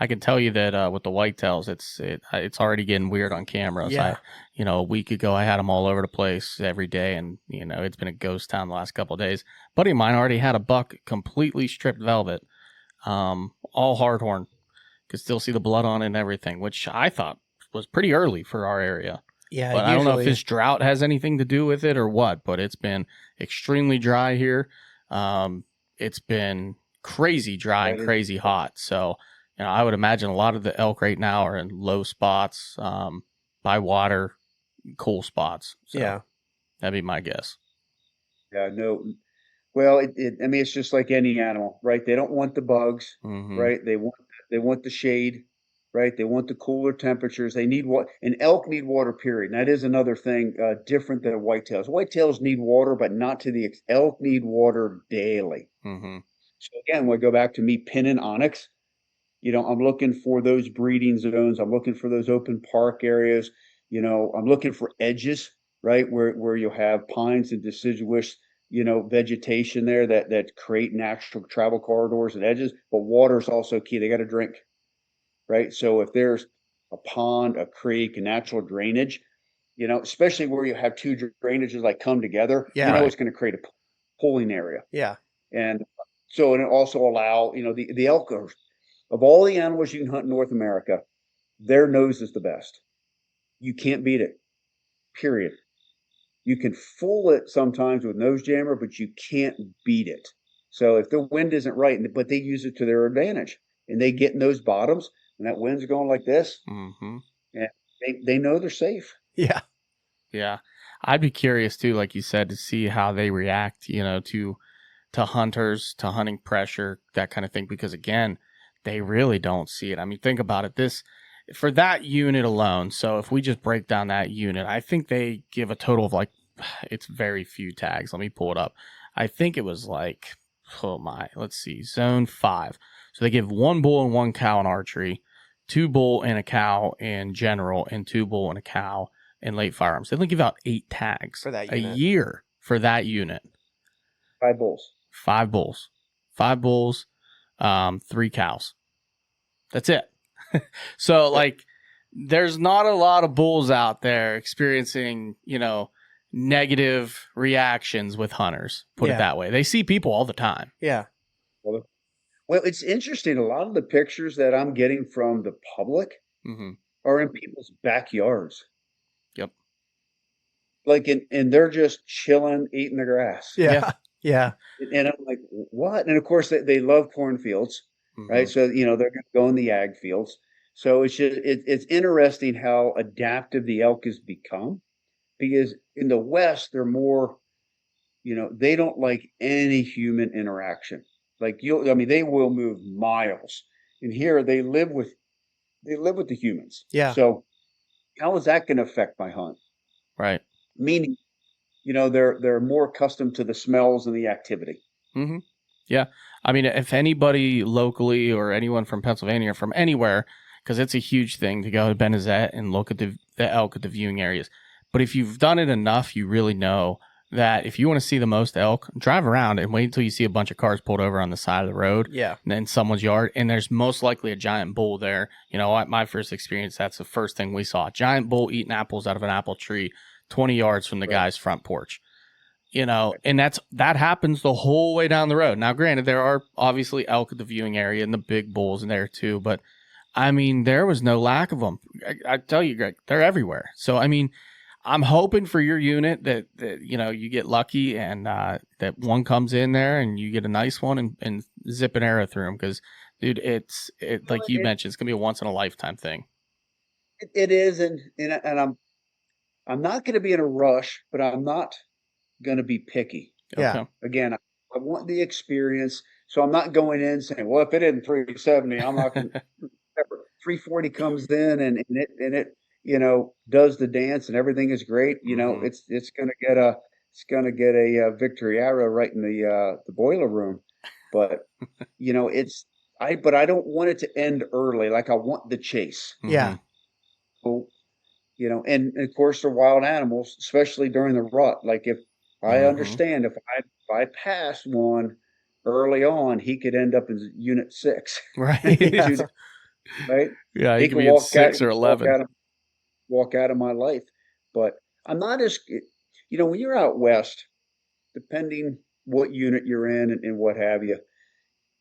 I can tell you that with the whitetails, it's already getting weird on cameras. Yeah. A week ago, I had them all over the place every day, and it's been a ghost town the last couple of days. Buddy of mine already had a buck completely stripped velvet, all hardhorn. Could still see the blood on it and everything, which I thought was pretty early for our area. Yeah, but I don't know if this drought has anything to do with it or what, but it's been extremely dry here. It's been crazy dry and crazy hot. So, I would imagine a lot of the elk right now are in low spots, by water, cool spots. So. Yeah. That'd be my guess. Yeah, no. Well, I mean, it's just like any animal, right? They don't want the bugs, Mm-hmm. right? They want the shade, right? They want the cooler temperatures. They need what? And elk need water. Period. And that is another thing different than whitetails. Whitetails need water, but not to the elk need water daily. Mm-hmm. So again, when I go back to me pinning onyx, I'm looking for those breeding zones. I'm looking for those open park areas. I'm looking for edges, right, where you'll have pines and deciduous, vegetation there that create natural travel corridors and edges. But water is also key. They got to drink, right? So if there's a pond, a creek, a natural drainage, especially where you have two drainages like come together, Yeah. Right. it's going to create a pooling area. Yeah. And so, and it also allow, the elk are, of all the animals you can hunt in North America, their nose is the best. You can't beat it, period. You can fool it sometimes with nose jammer, but you can't beat it. So if the wind isn't right, but they use it to their advantage, and they get in those bottoms, and that wind's going like this, Mm-hmm. and they know they're safe. Yeah. Yeah. I'd be curious too, like you said, to see how they react, to hunters, to hunting pressure, that kind of thing, because again, they really don't see it. I mean, think about it. For that unit alone, so if we just break down that unit, I think they give a total of it's very few tags. Let me pull it up. I think it was let's see, zone 5. So they give 1 bull and 1 cow in archery, 2 bull and a cow in general, and 2 bull and a cow in late firearms. They only give out 8 tags For that a unit. year for that unit. 5 bulls. 5 bulls. 5 bulls, 3 cows. That's it. So, there's not a lot of bulls out there experiencing, negative reactions with hunters, put it Yeah. that way. They see people all the time. Yeah. Well, it's interesting. A lot of the pictures that I'm getting from the public Mm-hmm. are in people's backyards. Yep. And they're just chilling, eating the grass. Yeah. Yeah. And I'm like, what? And of course, they love cornfields, Mm-hmm. right? So, they're going to go in the ag fields. So it's just, it's interesting how adaptive the elk has become, because in the West, they're more, they don't like any human interaction. They will move miles. And here they live with the humans. Yeah. So how is that going to affect my hunt? Right. Meaning, they're more accustomed to the smells and the activity. Mm-hmm. Yeah. I mean, if anybody locally or anyone from Pennsylvania or from anywhere, because it's a huge thing to go to Benezet and look at the elk at the viewing areas. But if you've done it enough, you really know that if you want to see the most elk, drive around and wait until you see a bunch of cars pulled over on the side of the road. Yeah. In someone's yard, and there's most likely a giant bull there. My first experience, that's the first thing we saw. Giant bull eating apples out of an apple tree 20 yards from the guy's front porch. And that happens the whole way down the road. Now, granted, there are obviously elk at the viewing area and the big bulls in there too, but I mean, there was no lack of them. I tell you, Greg, they're everywhere. So, I mean, I'm hoping for your unit that you get lucky and that one comes in there and you get a nice one and zip an arrow through them, because, dude, it's like you mentioned, it's gonna be a once in a lifetime thing. It is, and I'm not going to be in a rush, but I'm not going to be picky. Yeah. Okay. Again, I want the experience, so I'm not going in saying, well, if it isn't 370, I'm not going to. 340 comes in and it does the dance and everything is great. Mm-hmm. It's going to get a victory arrow right in the boiler room. But but I don't want it to end early. Like, I want the chase. Yeah. So, and of course they're wild animals, especially during the rut. Like, if I Mhm. understand, if I pass one early on, he could end up in unit 6. Right. Yeah. Right? Yeah, He you could can be in walk 6 or 11. walk out of my life. But I'm not as, when you're out west, depending what unit you're in and what have you,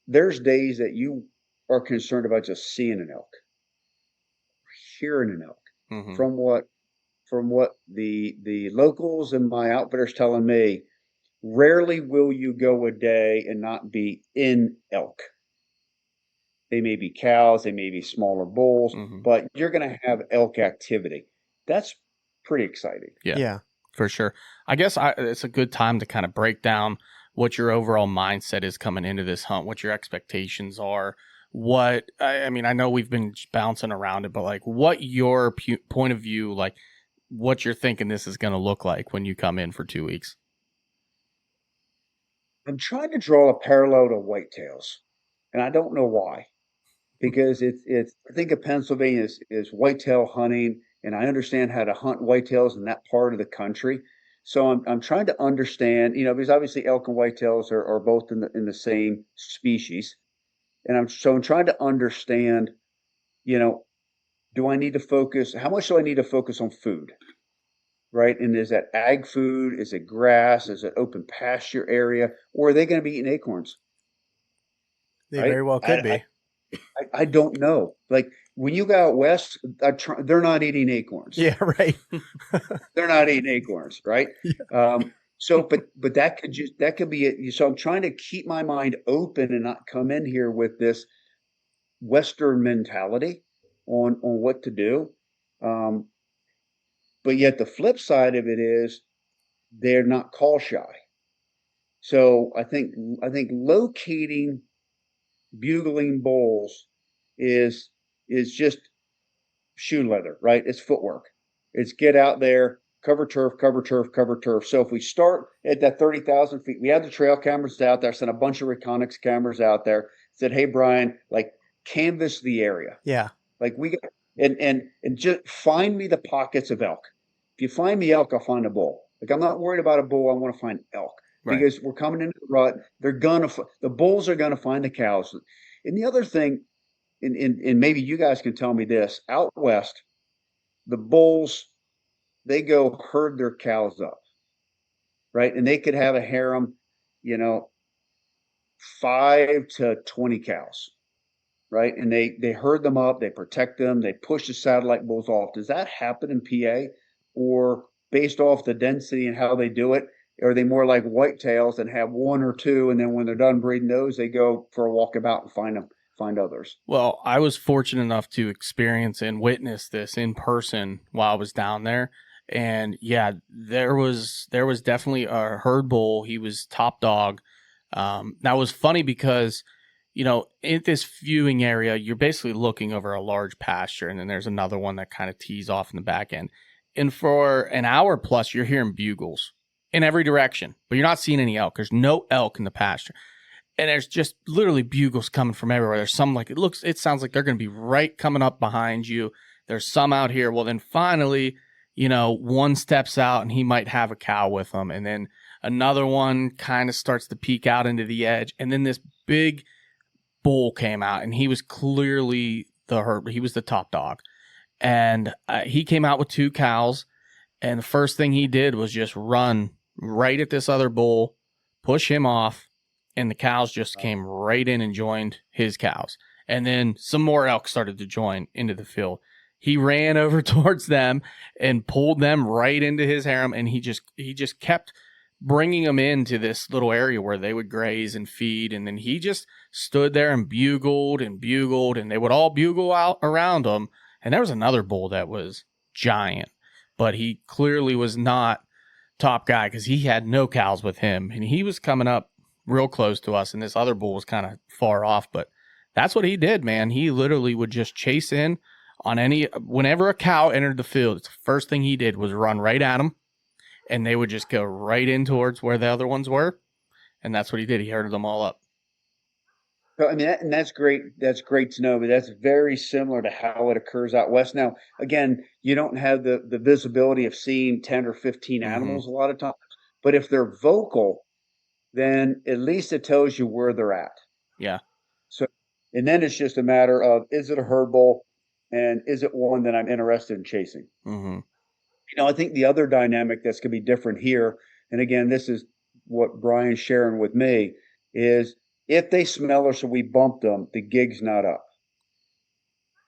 there's days that you are concerned about just seeing an elk, hearing an elk. Mhm. From what the locals and my outfitters telling me, rarely will you go a day and not be in elk. They may be cows, they may be smaller bulls, Mhm. but you're going to have elk activity. That's pretty exciting. Yeah. Yeah. For sure. I guess it's a good time to kind of break down what your overall mindset is coming into this hunt, what your expectations are. I mean, I know we've been bouncing around it, but like what your point of view, like what you're thinking this is going to look like when you come in for 2 weeks. I'm trying to draw a parallel to whitetails, and I don't know why. Because it's I think of Pennsylvania is whitetail hunting, and I understand how to hunt whitetails in that part of the country. So I'm trying to understand, because obviously elk and whitetails are both in the same species. And I'm trying to understand, do I need to focus, how much do I need to focus on food? Right? And is that ag food? Is it grass? Is it open pasture area? Or are they going to be eating acorns? They Right? very well could be. I don't know. Like when you go out west, they're not eating acorns. Yeah, right. They're not eating acorns, right? Yeah. But that could be it. So I'm trying to keep my mind open and not come in here with this Western mentality on what to do. But yet the flip side of it is they're not call shy. So I think locating bugling bulls is just shoe leather, right? It's footwork. It's get out there, cover turf, cover turf, cover turf. So if we start at that 30,000 feet, we have the trail cameras out there, sent a bunch of Reconyx cameras out there, said, hey, Brian, like canvas the area. Yeah. Like we got, and just find me the pockets of elk. If you find me elk, I'll find a bull. Like I'm not worried about a bull. I want to find elk. Right. Because we're coming into the rut. The bulls are gonna find the cows. And the other thing, and maybe you guys can tell me this, out west, the bulls, they go herd their cows up, right? And they could have a harem, 5 to 20 cows, right? And they herd them up, they protect them, they push the satellite bulls off. Does that happen in PA? Or based off the density and how they do it, are they more like whitetails and have one or two, and then when they're done breeding those, they go for a walkabout and find others? Well, I was fortunate enough to experience and witness this in person while I was down there. And yeah, there was definitely a herd bull. He was top dog. Now it was funny because, in this viewing area, you're basically looking over a large pasture, and then there's another one that kind of tees off in the back end. And for an hour plus, you're hearing bugles in every direction, but you're not seeing any elk. There's no elk in the pasture. And there's just literally bugles coming from everywhere. There's some it sounds like they're going to be right coming up behind you. There's some out here. Well, then finally, one steps out and he might have a cow with him. And then another one kind of starts to peek out into the edge. And then this big bull came out, and he was clearly he was the top dog. And he came out with 2 cows. And the first thing he did was just run right at this other bull, push him off, and the cows just came right in and joined his cows. And then some more elk started to join into the field. He ran over towards them and pulled them right into his harem, and he just kept bringing them into this little area where they would graze and feed. And then he just stood there and bugled, and they would all bugle out around him. And there was another bull that was giant, but he clearly was not top guy because he had no cows with him, and he was coming up real close to us, and this other bull was kind of far off. But that's what he did, man. He literally would just chase in on whenever a cow entered the field. It's the first thing he did was run right at him, and they would just go right in towards where the other ones were, and that's what he did. He herded them all up. So, I mean, and that's great. That's great to know, but that's very similar to how it occurs out west. Now, again, you don't have the visibility of seeing 10 or 15 animals a lot of times, but if they're vocal, then at least it tells you where they're at. Yeah. So, and then it's just a matter of, is it a herd bull, and is it one that I'm interested in chasing? Mm-hmm. I think the other dynamic that's going to be different here, and again, this is what Brian's sharing with me, is if they smell us or we bump them, the gig's not up,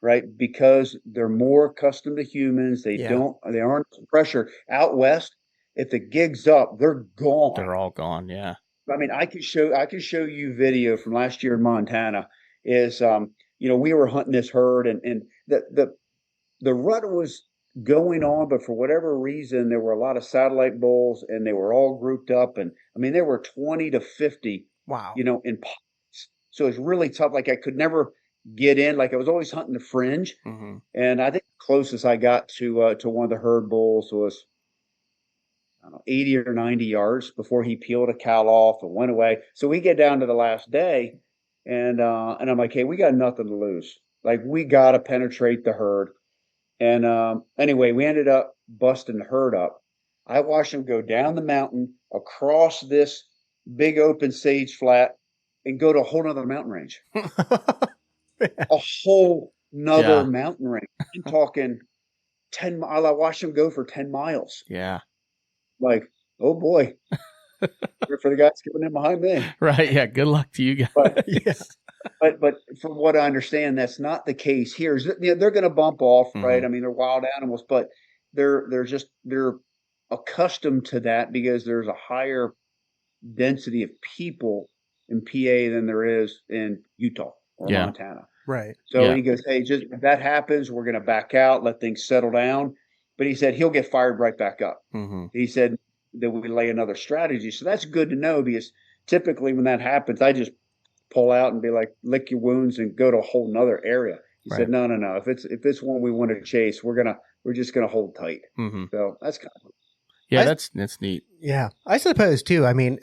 right? Because they're more accustomed to humans. They aren't pressure. Out west, if the gig's up, they're gone. They're all gone. Yeah. I mean, I could show you video from last year in Montana. Is we were hunting this herd, and the rut was going on, but for whatever reason, there were a lot of satellite bulls, and they were all grouped up. And I mean, there were 20 to 50, Wow. in pockets. So it's really tough. Like I could never get in. Like I was always hunting the fringe. Mm-hmm. And I think the closest I got to one of the herd bulls was, I don't know, 80 or 90 yards before he peeled a cow off and went away. So we get down to the last day, and I'm like, hey, we got nothing to lose. Like we got to penetrate the herd. And anyway, we ended up busting the herd up. I watched him go down the mountain, across this big open sage flat, and go to a whole nother mountain range. A whole nother mountain range. I'm talking 10 miles. I watched him go for 10 miles. Yeah. Like, oh boy. For the guys coming in behind me. Right. Yeah. Good luck to you guys. But, but from what I understand, that's not the case here. They're going to bump off, right? I mean, they're wild animals, but they're accustomed to that because there's a higher density of people in PA than there is in Utah or Montana. Right. So he goes, hey, just if that happens, we're going to back out, let things settle down. But he said he'll get fired right back up. Mm-hmm. He said that we lay another strategy. So that's good to know, because typically when that happens, I just pull out and be like, lick your wounds and go to a whole nother area. He said, no. If it's one we want to chase, we're just gonna hold tight. Mm-hmm. So that's kind of that's neat. Yeah, I suppose too. I mean,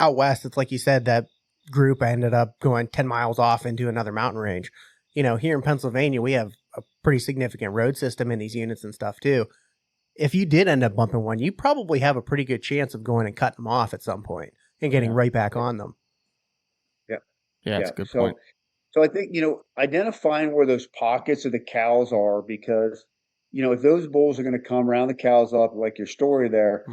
out west, it's like you said, that group ended up going 10 miles off into another mountain range. Here in Pennsylvania, we have a pretty significant road system in these units and stuff too. If you did end up bumping one, you probably have a pretty good chance of going and cutting them off at some point and getting right back on them. Yeah, that's a good point. So I think, identifying where those pockets of the cows are, because, if those bulls are going to come round the cows up, like your story there,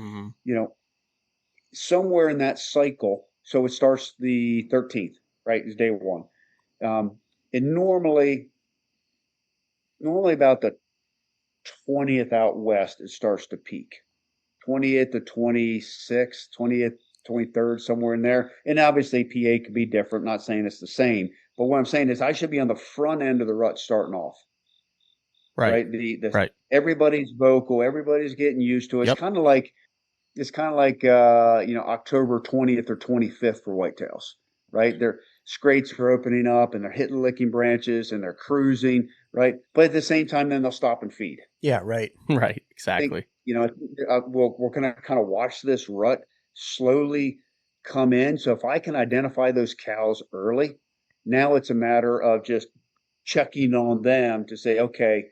somewhere in that cycle, so it starts the 13th, right, is day one. And normally about the 20th out west, it starts to peak. 20th to 26th, 20th, 23rd, somewhere in there. And obviously PA could be different. Not saying it's the same, but what I'm saying is I should be on the front end of the rut starting off. Right. Right. Everybody's vocal. Everybody's getting used to it. It's kind of like October 20th or 25th for whitetails, right? Their scrates are opening up and they're hitting licking branches and they're cruising, right? But at the same time, then they'll stop and feed. Yeah. Right. Right. Exactly. We're going to kind of watch this rut slowly come in. So if I can identify those cows early, now it's a matter of just checking on them to say, okay,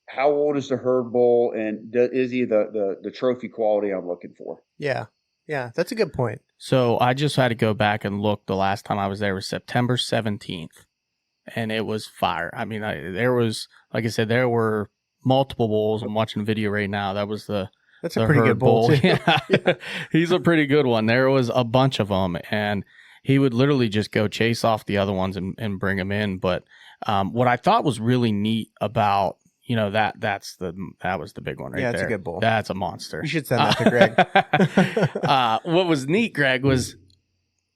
how old is the herd bull, and is he the trophy quality I'm looking for? Yeah. Yeah. That's a good point. So I just had to go back and look. The last time I was there was September 17th, and it was fire. I mean, there was, like I said, there were multiple bulls. I'm watching a video right now. That's a pretty good bull. Yeah. He's a pretty good one. There was a bunch of them, and he would literally just go chase off the other ones and bring them in. But what I thought was really neat about, that was the big one right there. Yeah, it's a good bull. That's a monster. You should send that to Greg. What was neat, Greg, was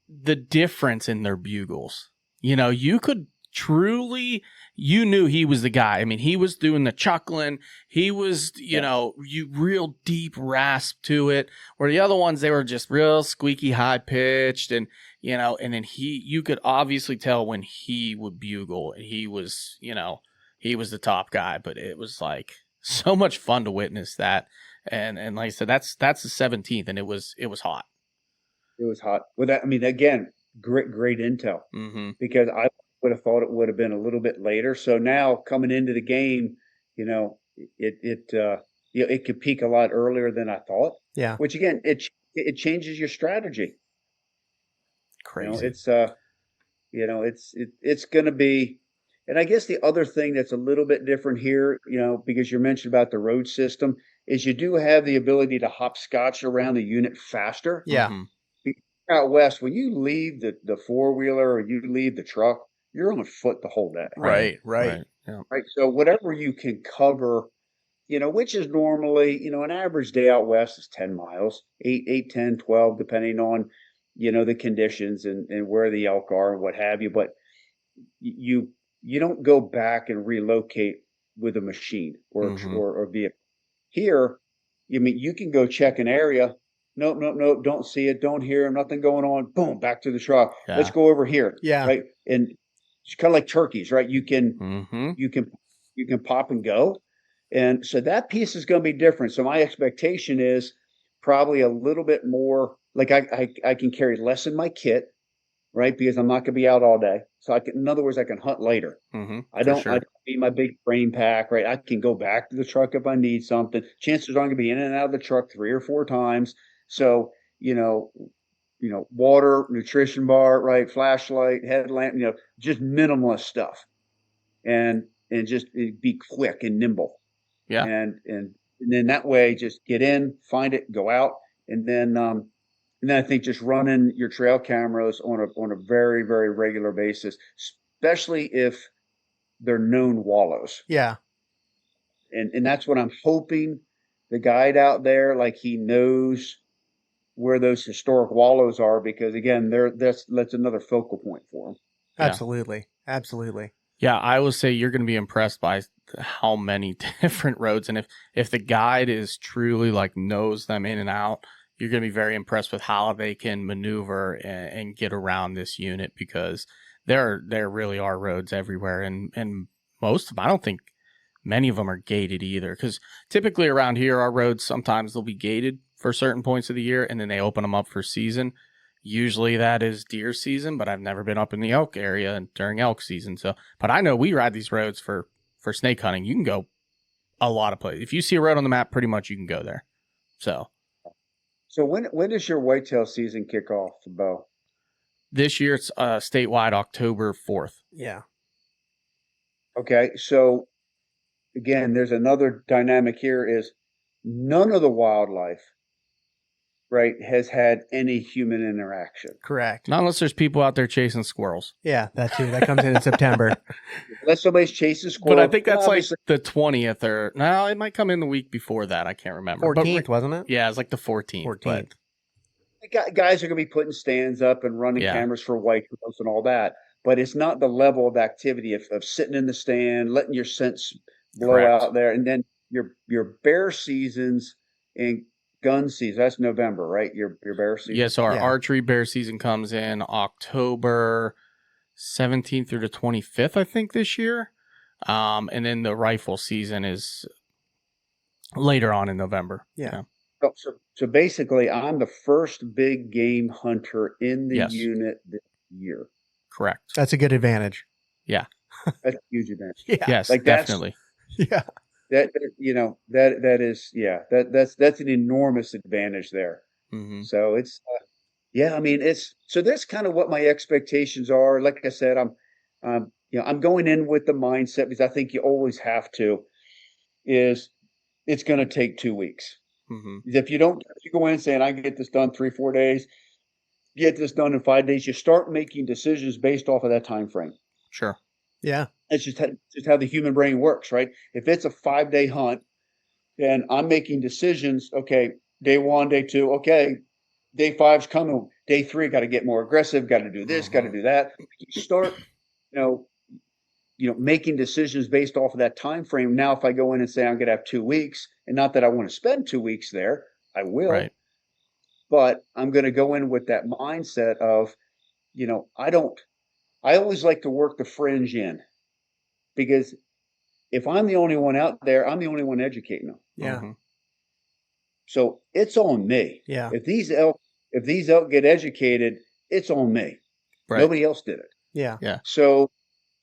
the difference in their bugles. You could truly, you knew he was the guy. I mean, he was doing the chuckling. He was, you real deep rasp to it. Where the other ones, they were just real squeaky, high pitched, and and then you could obviously tell when he would bugle, and he was, he was the top guy. But it was like so much fun to witness that. And like I said, that's the 17th, and it was hot. It was hot. Well, that, I mean, again, great intel, because I would have thought it would have been a little bit later. So now coming into the game, it could peak a lot earlier than I thought. Yeah. Which again, it changes your strategy. Crazy. It's going to be, and I guess the other thing that's a little bit different here, because you mentioned about the road system, is you do have the ability to hopscotch around the unit faster. Yeah. Out west, when you leave the four-wheeler or you leave the truck, you're on foot the whole day. Right. Yeah. Right. So whatever you can cover, which is normally, an average day out west is 10 miles, 8, 10, 12, depending on, the conditions and where the elk are and what have you. But you don't go back and relocate with a machine or Mhm. or vehicle. Here, I mean, you can go check an area. Nope, nope, nope. Don't see it. Don't hear him. Nothing going on. Boom, back to the truck. Let's Yeah. go over here. Yeah. Right. And it's kind of like turkeys, right? Mhm. You can pop and go. And so that piece is going to be different. So my expectation is probably a little bit more like I can carry less in my kit, right? Because I'm not going to be out all day. So in other words, I can hunt later. Mhm. I For don't sure. need my big frame pack, right? I can go back to the truck if I need something. Chances are I'm going to be in and out of the truck 3 or 4 times. So, water, nutrition bar, right? Flashlight, headlamp, just minimalist stuff. And just be quick and nimble. Yeah. And then that way just get in, find it, go out. And then I think just running your trail cameras on a very, very regular basis, especially if they're known wallows. Yeah. And that's what I'm hoping the guide out there, like he knows where those historic wallows are, because again, that's another focal point for him. Yeah. Absolutely. Absolutely. Yeah, I will say you're going to be impressed by how many different roads, and if the guide is truly like knows them in and out, you're going to be very impressed with how they can maneuver and get around this unit, because there really are roads everywhere, and most of them, I don't think many of them are gated either, because typically around here our roads sometimes they'll be gated for certain points of the year, and then they open them up for season. Usually that is deer season, but I've never been up in the elk area during elk season. So, but I know we ride these roads for snake hunting. You can go a lot of places. If you see a road on the map, pretty much you can go there. So when does your whitetail season kick off, Bo? this year it's statewide October 4th. Yeah. Okay, so again, there's another dynamic here is none of the wildlife, right, has had any human interaction. Correct. Not unless there's people out there chasing squirrels. Yeah, that too. That comes in September. Unless somebody's chasing squirrels. But I think that's like obviously- the 20th, or no, it might come in the week before that. I can't remember. But 14th, wasn't it? yeah, it's like the 14th. 14th. guys are going to be putting stands up and running Yeah. cameras for whitetails and all that, but it's not the level of activity of sitting in the stand, letting your scents blow Correct. out there, and then your bear seasons and gun season. That's November, right? Your bear season. Yes, our Yeah. archery bear season comes in October 17th through the 25th, I think, this year. And then the rifle season is later on in November. Yeah. So basically, I'm the first big game hunter in the Yes. unit this year. Correct. That's a good advantage. That's a huge advantage. Yeah. Yes, Like that's- definitely. Yeah. That is that's an enormous advantage there. Hmm. So it's I mean so that's kind of what my expectations are. Like I said, I'm going in with the mindset, because I think you always have to, is it's going to take 2 weeks. Hmm. If you go in saying I can get this done 3-4 days, get this done in 5 days, you start making decisions based off of that time frame. Sure. Yeah. It's just how the human brain works, right? If it's a 5-day hunt, then I'm making decisions. Okay, day 1, day 2. Okay, day 5's coming. Day 3, got to get more aggressive. Got to do this. Got to do that. You start, making decisions based off of that time frame. Now, if I go in and say I'm going to have 2 weeks, and not that I want to spend 2 weeks there, I will. Right. But I'm going to go in with that mindset of, I always like to work the fringe in, because if I'm the only one out there, I'm the only one educating them. Yeah. Mhm. So it's on me. Yeah. If these elk get educated, it's on me. Right. Nobody else did it. Yeah. So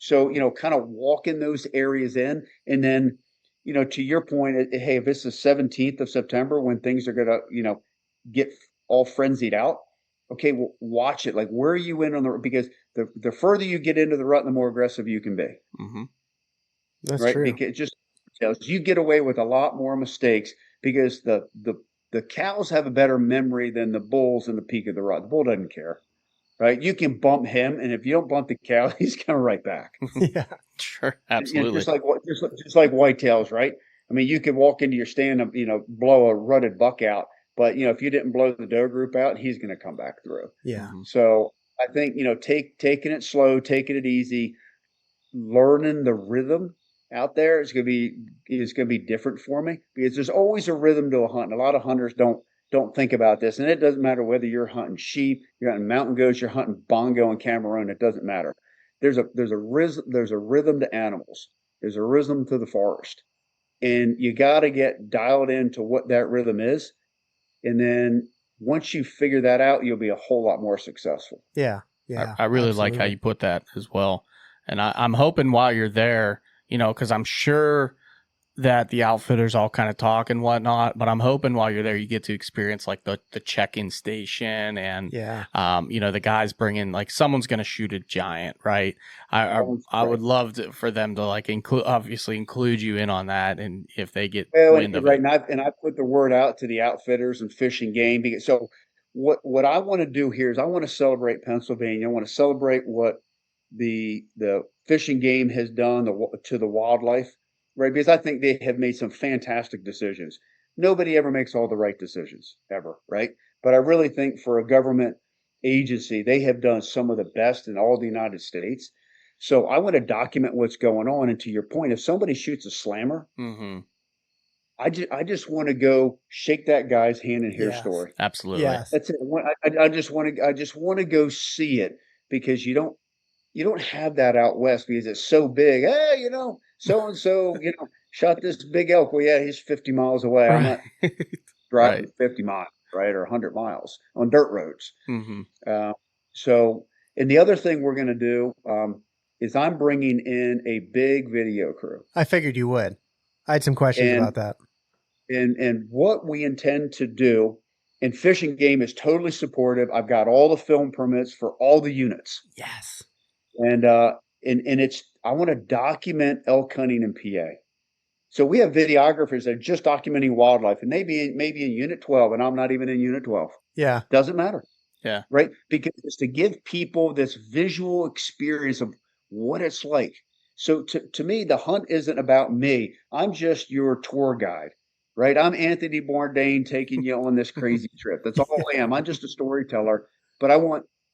kind of walking those areas in, and then, to your point, hey, if it's the 17th of September when things are going to, get all frenzied out, okay, well, watch it. Like, where are you in on because the further you get into the rut, the more aggressive you can be. Hmm. That's right? true. Because you get away with a lot more mistakes, because the cows have a better memory than the bulls in the peak of the rut. The bull doesn't care, right? You can bump him, and if you don't bump the cow, he's coming right back. Yeah. Sure. Absolutely. Just like whitetails, right? I mean, you could walk into your stand and blow a rutted buck out, but if you didn't blow the doe group out, he's going to come back through. Yeah. Mhm. So I think taking it slow, taking it easy, learning the rhythm out there is going to be different for me, because there's always a rhythm to a hunt. And a lot of hunters don't think about this, and it doesn't matter whether you're hunting sheep, you're hunting mountain goats, you're hunting bongo in Cameroon. It doesn't matter. There's a rhythm to animals. There's a rhythm to the forest, and you got to get dialed into what that rhythm is. And then once you figure that out, you'll be a whole lot more successful. Yeah. Yeah. I really like how you put that as well. And I'm hoping while you're there, because I'm sure that the outfitters all kind of talk and whatnot, but I'm hoping while you're there, you get to experience like the check-in station and, the guys bring in, like, someone's going to shoot a giant, right? I would love for them to like include you in on that. And if they get wind of right. it. And I put the word out to the outfitters and Fish and Game. So what I want to do here is I want to celebrate Pennsylvania. I want to celebrate what the Fish and Game has done to the wildlife, right? Because I think they have made some fantastic decisions. Nobody ever makes all the right decisions ever, right? But I really think for a government agency, they have done some of the best in all the United States. So I want to document what's going on. And to your point, if somebody shoots a slammer, Mm-hmm. I just want to go shake that guy's hand and hear a story. Absolutely. Yes. That's it. I just want to go see it, because you don't have that out west, because it's so big. Hey, so and so, shot this big elk. Well, yeah, he's 50 miles away. I'm not driving 50 miles, right, or 100 miles on dirt roads. Mm-hmm. And the other thing we're going to do is I'm bringing in a big video crew. I figured you would. I had some questions about that. And what we intend to do, and Fish and Game is totally supportive. I've got all the film permits for all the units. Yes. And it's, I want to document elk hunting in PA. So we have videographers that are just documenting wildlife, and maybe in Unit 12, and I'm not even in Unit 12. Yeah. Doesn't matter. Yeah. Right? Because it's to give people this visual experience of what it's like. So to me, the hunt isn't about me. I'm just your tour guide, right? I'm Anthony Bourdain taking you on this crazy trip. That's all I am. I'm just a storyteller, but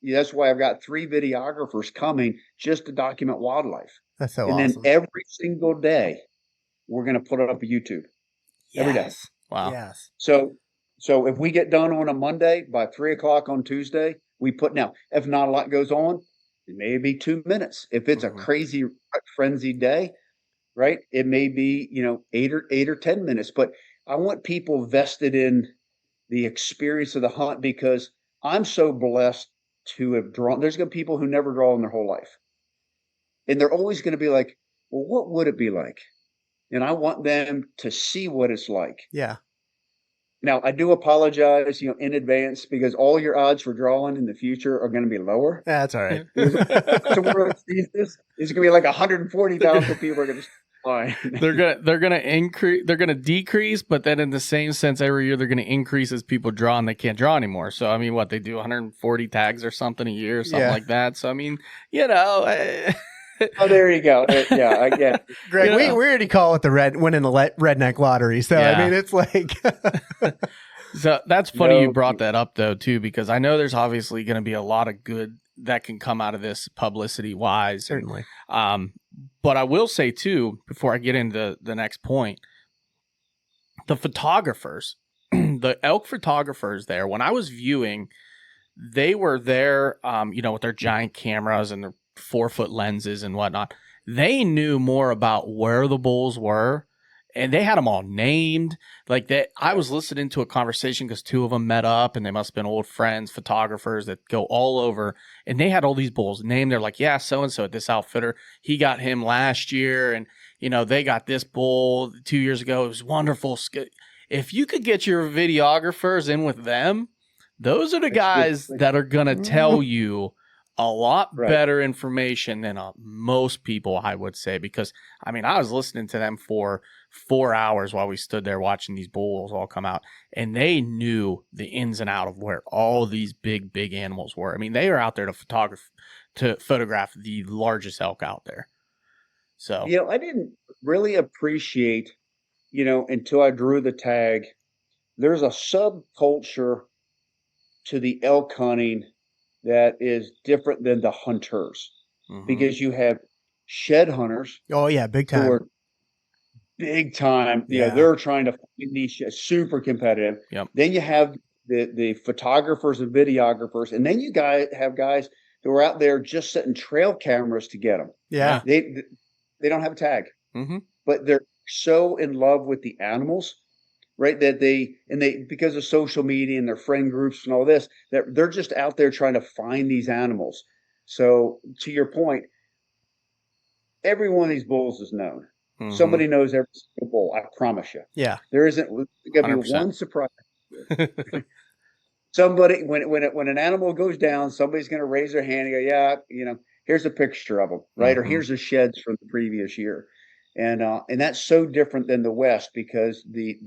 that's why I've got 3 videographers coming just to document wildlife. That's so and awesome. then every single day, we're going to put it up on YouTube. Every day. Wow. Yes. So if we get done on a Monday, by 3:00 on Tuesday, now, if not a lot goes on, it may be 2 minutes. If it's a crazy frenzied day, right, it may be, 8 or 10 minutes. But I want people vested in the experience of the hunt, because I'm so blessed to have drawn. There's going to be people who never draw in their whole life. And they're always going to be like, well, what would it be like? And I want them to see what it's like. Yeah. Now, I do apologize, in advance, because all your odds for drawing in the future are going to be lower. That's all right. So we're it's going to be like 140,000 people are going to fly. They're gonna increase. They're gonna decrease, but then in the same sense, every year they're gonna increase as people draw and they can't draw anymore. So I mean, what they do 140 tags or something a year, or something like that. So I mean, Oh, there you go. Yeah, I get it. Greg, we already call it winning the redneck lottery. So I mean, it's like. So that's funny you brought that up though too, because I know there's obviously going to be a lot of good that can come out of this publicity wise. Certainly. But I will say too, before I get into the next point, the photographers, the elk photographers there, when I was viewing, they were there, with their giant cameras and their 4-foot lenses and whatnot. They knew more about where the bulls were, and they had them all named. Like that, I was listening to a conversation because 2 of them met up, and they must have been old friends, photographers that go all over, and they had all these bulls named. They're like, yeah, so and so at this outfitter, he got him last year, and they got this bull 2 years ago. It was wonderful. If you could get your videographers in with them, those are the guys that are gonna tell you a lot better information than most people, I would say, because I mean, I was listening to them for 4 hours while we stood there watching these bulls all come out, and they knew the ins and out of where all these big animals were. I mean, they are out there to photograph the largest elk out there. So, I didn't really appreciate, until I drew the tag, there's a subculture to the elk hunting that is different than the hunters, because you have shed hunters. Oh yeah, big time. big time. You Yeah. know, they're trying to find these sheds, super competitive. Yep. Then you have the photographers and videographers, and then you have guys who are out there just setting trail cameras to get them. Yeah. They don't have a tag, Mm-hmm. but they're so in love with the animals, right? That they because of social media and their friend groups and all this, that they're just out there trying to find these animals. So to your point, every one of these bulls is known. Mm-hmm. Somebody knows every single bull. I promise you. Yeah. There isn't going to be 100%. one surprise. Somebody, when an animal goes down, somebody's going to raise their hand and go, "Yeah, you know, here's a picture of them, right? Or Mhm. here's the sheds from the previous year." And that's so different than the West because the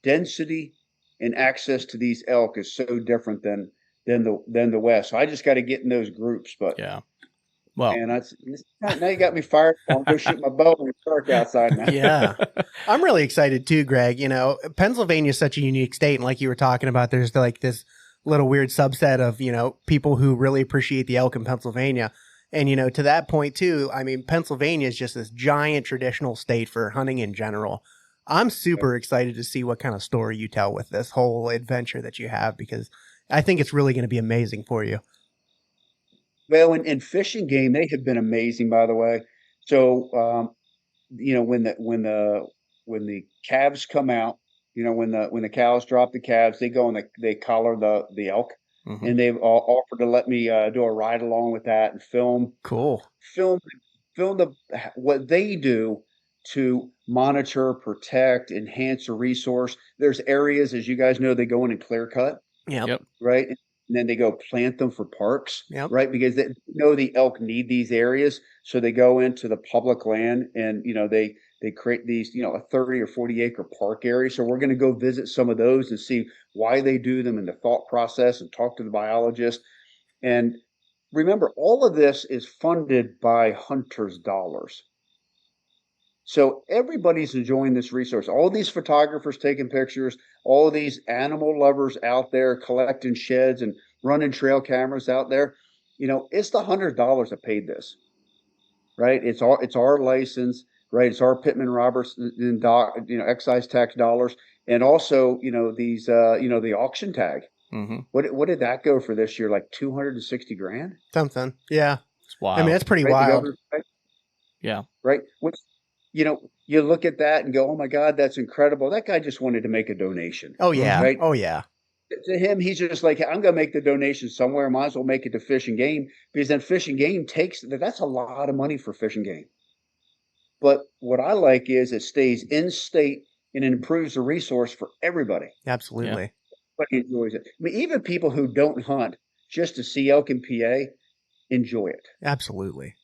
density and access to these elk is so different than the West. So I just got to get in those groups, but Yeah. Well, and now you got me fired. I'll go shoot my bow when it's dark outside now. Yeah. I'm really excited too, Greg. You know, Pennsylvania is such a unique state. And like you were talking about, there's like this little weird subset of, you know, people who really appreciate the elk in Pennsylvania. And, you know, to that point too, I mean, Pennsylvania is just this giant traditional state for hunting in general. I'm super excited to see what kind of story you tell with this whole adventure that you have, because I think it's really going to be amazing for you. Well, in Fish and Game, they have been amazing, by the way. So, you know, when the calves come out, you know, when the cows drop the calves, they go and they collar the elk, Mhm. and they've offered to let me do a ride along with that and film Cool. what they do to monitor, protect, enhance a resource. There's areas, as you guys know, they go in and clear cut, Yep. right? And then they go plant them for parks, Yep. right? Because they know the elk need these areas. So they go into the public land and, you know, they create these, you know, a 30 or 40 acre park area. So we're going to go visit some of those and see why they do them and the thought process and talk to the biologist. And remember, all of this is funded by hunters' dollars. So everybody's enjoying this resource. All these photographers taking pictures, all these animal lovers out there collecting sheds and running trail cameras out there. You know, it's the $100 that paid this, right? It's our license, right? It's our Pittman Robertson, you know, excise tax dollars, and also, you know, these, you know, the auction tag. Mm-hmm. What did that go for this year? Like 260 grand? Something. Yeah. It's wild. I mean, that's pretty Right? wild. Yeah. Right? Which, you know, you look at that and go, "Oh my God, that's incredible." That guy just wanted to make a donation. Oh, yeah. Right? Oh, yeah. To him, he's just like, "I'm going to make the donation somewhere. Might as well make it to Fish and Game," because then Fish and Game that's a lot of money for Fish and Game. But what I like is it stays in state and it improves the resource for everybody. Absolutely. Everybody enjoys it. I mean, even people who don't hunt just to see elk in PA enjoy it. Absolutely.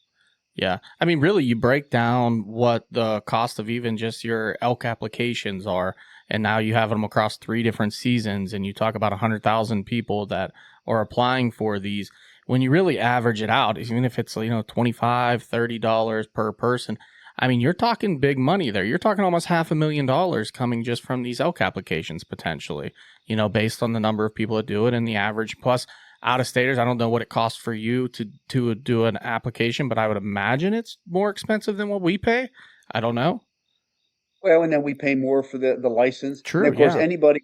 Yeah. I mean, really, you break down what the cost of even just your elk applications are, and now you have them across 3 different seasons, and you talk about 100,000 people that are applying for these. When you really average it out, even if it's, you know, $25, $30 per person, I mean, you're talking big money there. You're talking almost $500,000 coming just from these elk applications potentially, you know, based on the number of people that do it and the average. Plus, out-of-staters, I don't know what it costs for you to do an application, but I would imagine it's more expensive than what we pay. I don't know. Well, and then we pay more for the license. True, And of course, yeah. anybody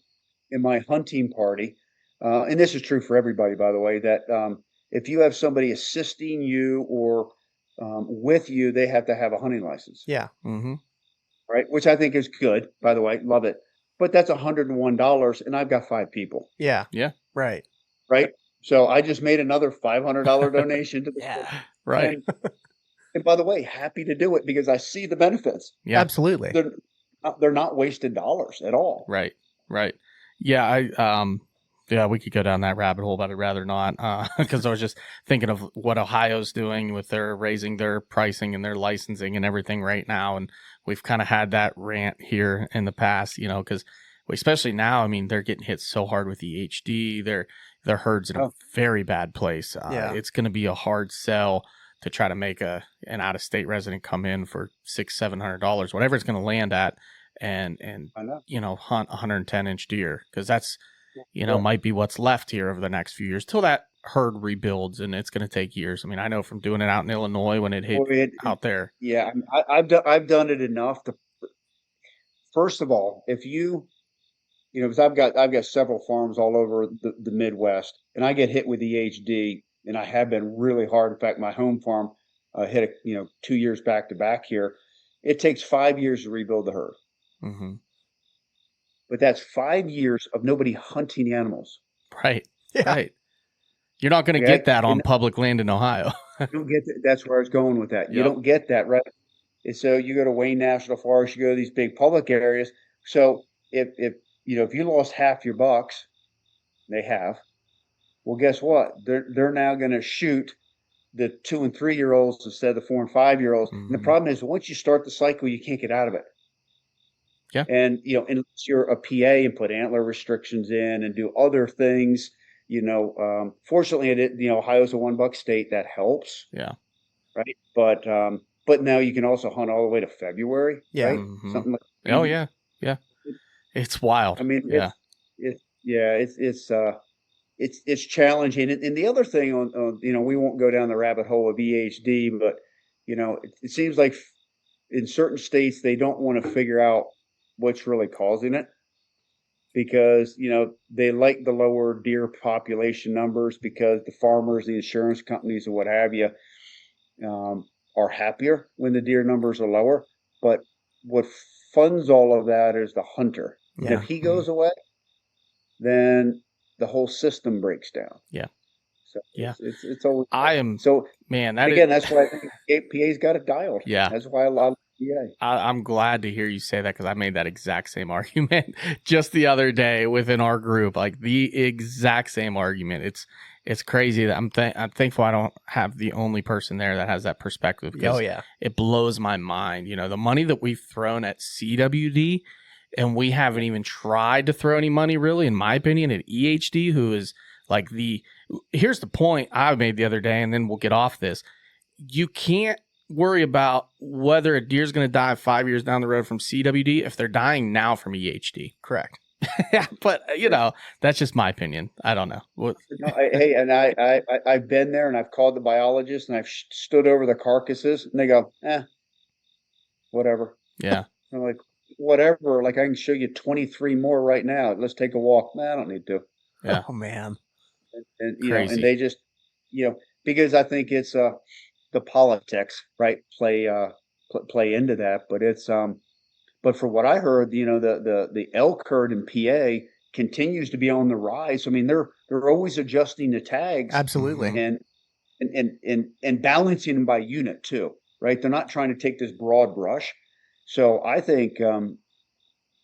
in my hunting party, and this is true for everybody, by the way, that if you have somebody assisting you or with you, they have to have a hunting license. Yeah. Mm-hmm. Right? Which I think is good, by the way. Love it. But that's $101, and I've got 5 people. Yeah. Yeah. Right. Right? So I just made another $500 donation to the Yeah. Right. And by the way, happy to do it because I see the benefits. Yeah. Absolutely. They're not wasted dollars at all. Right. Right. Yeah. Yeah, we could go down that rabbit hole, but I'd rather not, because I was just thinking of what Ohio's doing with their raising their pricing and their licensing and everything right now. And we've kind of had that rant here in the past, you know, because especially now, I mean, they're getting hit so hard with the HD. Their herd's in a very bad place. Yeah. It's going to be a hard sell to try to make an out-of-state resident come in for $600-$700, whatever it's going to land at, and I know. you know, hunt 110-inch deer, because that's, you know, might be what's left here over the next few years till that herd rebuilds, and it's going to take years. I mean, I know from doing it out in Illinois when it hit out there. Yeah, I've done it enough first of all, if because I've got several farms all over the Midwest, and I get hit with EHD, and I have been really hard. In fact, my home farm hit 2 years back to back here. It takes 5 years to rebuild the herd, Mm-hmm. but that's 5 years of nobody hunting the animals. Right. Yeah. Right. You're not going to Okay? get that on And public land in Ohio. you don't get that. That's where I was going with that. You Yep. don't get that, right? And so you go to Wayne National Forest, you go to these big public areas. So if you lost half your bucks, they have. Well, guess what? They're now going to shoot the 2 and 3 year olds instead of the 4 and 5 year olds. And the Mhm. problem is, once you start the cycle, you can't get out of it. Yeah. And unless you're a PA and put antler restrictions in and do other things, fortunately, Ohio's a $1 state that helps, Yeah. right? But now you can also hunt all the way to February, Yeah. right? Mhm. Something like Oh yeah. Yeah. It's wild. I mean, yeah. it's challenging. And the other thing on we won't go down the rabbit hole of EHD, but it seems like in certain states they don't want to figure out what's really causing it, because they like the lower deer population numbers because the farmers, the insurance companies, and what have you are happier when the deer numbers are lower. But what funds all of that is the hunter. And Yeah. if he goes away, then the whole system breaks down. Yeah. So Yeah. it's always I am, so. man, that Again, is, that's why I think PA's got it dialed. Yeah. That's why I love PA. I'm glad to hear you say that, because I made that exact same argument just the other day within our group, like the exact same argument. It's crazy that I'm thankful I don't have the only person there that has that perspective, because Oh yeah. it blows my mind. The money that we've thrown at CWD, and we haven't even tried to throw any money, really, in my opinion, at EHD, who is like here's the point I made the other day, and then we'll get off this. You can't worry about whether a deer's going to die 5 years down the road from CWD if they're dying now from EHD. Correct. But, that's just my opinion. I don't know. I've been there, and I've called the biologists, and I've stood over the carcasses, and they go, whatever. Yeah. I'm like, whatever. Like, I can show you 23 more right now. Let's take a walk. Nah, I don't need to. Yeah. Oh man. And Crazy. and they just, because I think it's the politics, right, play into that. But it's but for what I heard, the elk herd in PA continues to be on the rise. I mean, they're always adjusting the tags, Absolutely. and balancing them by unit too, right? They're not trying to take this broad brush. So I think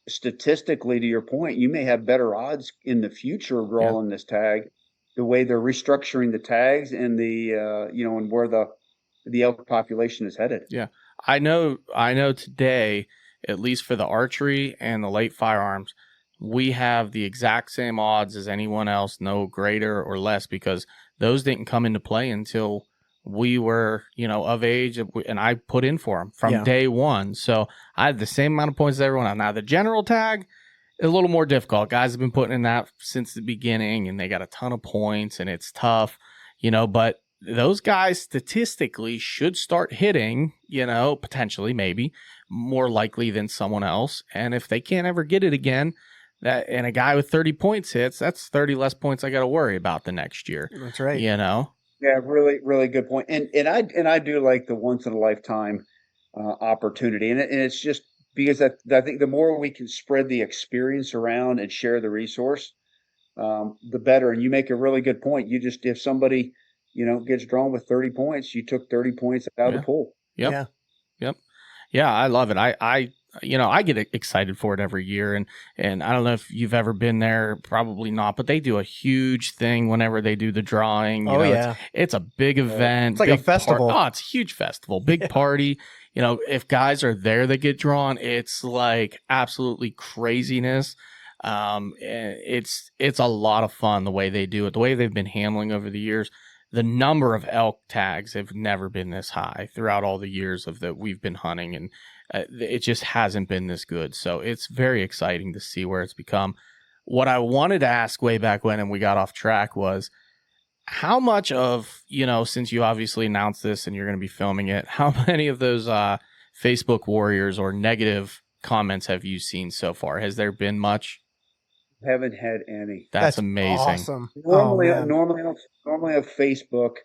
statistically, to your point, you may have better odds in the future of rolling this tag, the way they're restructuring the tags and and where the elk population is headed. Yeah. I know today, at least for the archery and the late firearms, we have the exact same odds as anyone else, no greater or less, because those didn't come into play until we were, of age, and I put in for them from day one. So I had the same amount of points as everyone else. Now, the general tag, a little more difficult. Guys have been putting in that since the beginning, and they got a ton of points, and it's tough, but those guys statistically should start hitting, potentially, maybe more likely than someone else. And if they can't ever get it again, and a guy with 30 points hits, that's 30 less points I got to worry about the next year. That's right. Yeah, really, really good point. And I do like the once in a lifetime opportunity, and it's just because I think the more we can spread the experience around and share the resource, the better. And you make a really good point. If somebody gets drawn with 30 points, you took 30 points out of the pool. Yep. Yeah. Yep. Yeah, I love it. I get excited for it every year, and I don't know if you've ever been there, probably not, but they do a huge thing whenever they do the drawing. It's a big event. It's like a festival. It's a huge festival, big party. If guys are there that get drawn, it's like absolutely craziness. It's a lot of fun the way they do it, the way they've been handling over the years. The number of elk tags have never been this high throughout all the years that we've been hunting, and it just hasn't been this good. So it's very exciting to see where it's become. What I wanted to ask way back when, and we got off track, was how much of, since you obviously announced this and you're going to be filming it, how many of those Facebook warriors or negative comments have you seen so far? Has there been much? Haven't had any. That's amazing. Awesome. Normally, Oh, man. normally on Facebook,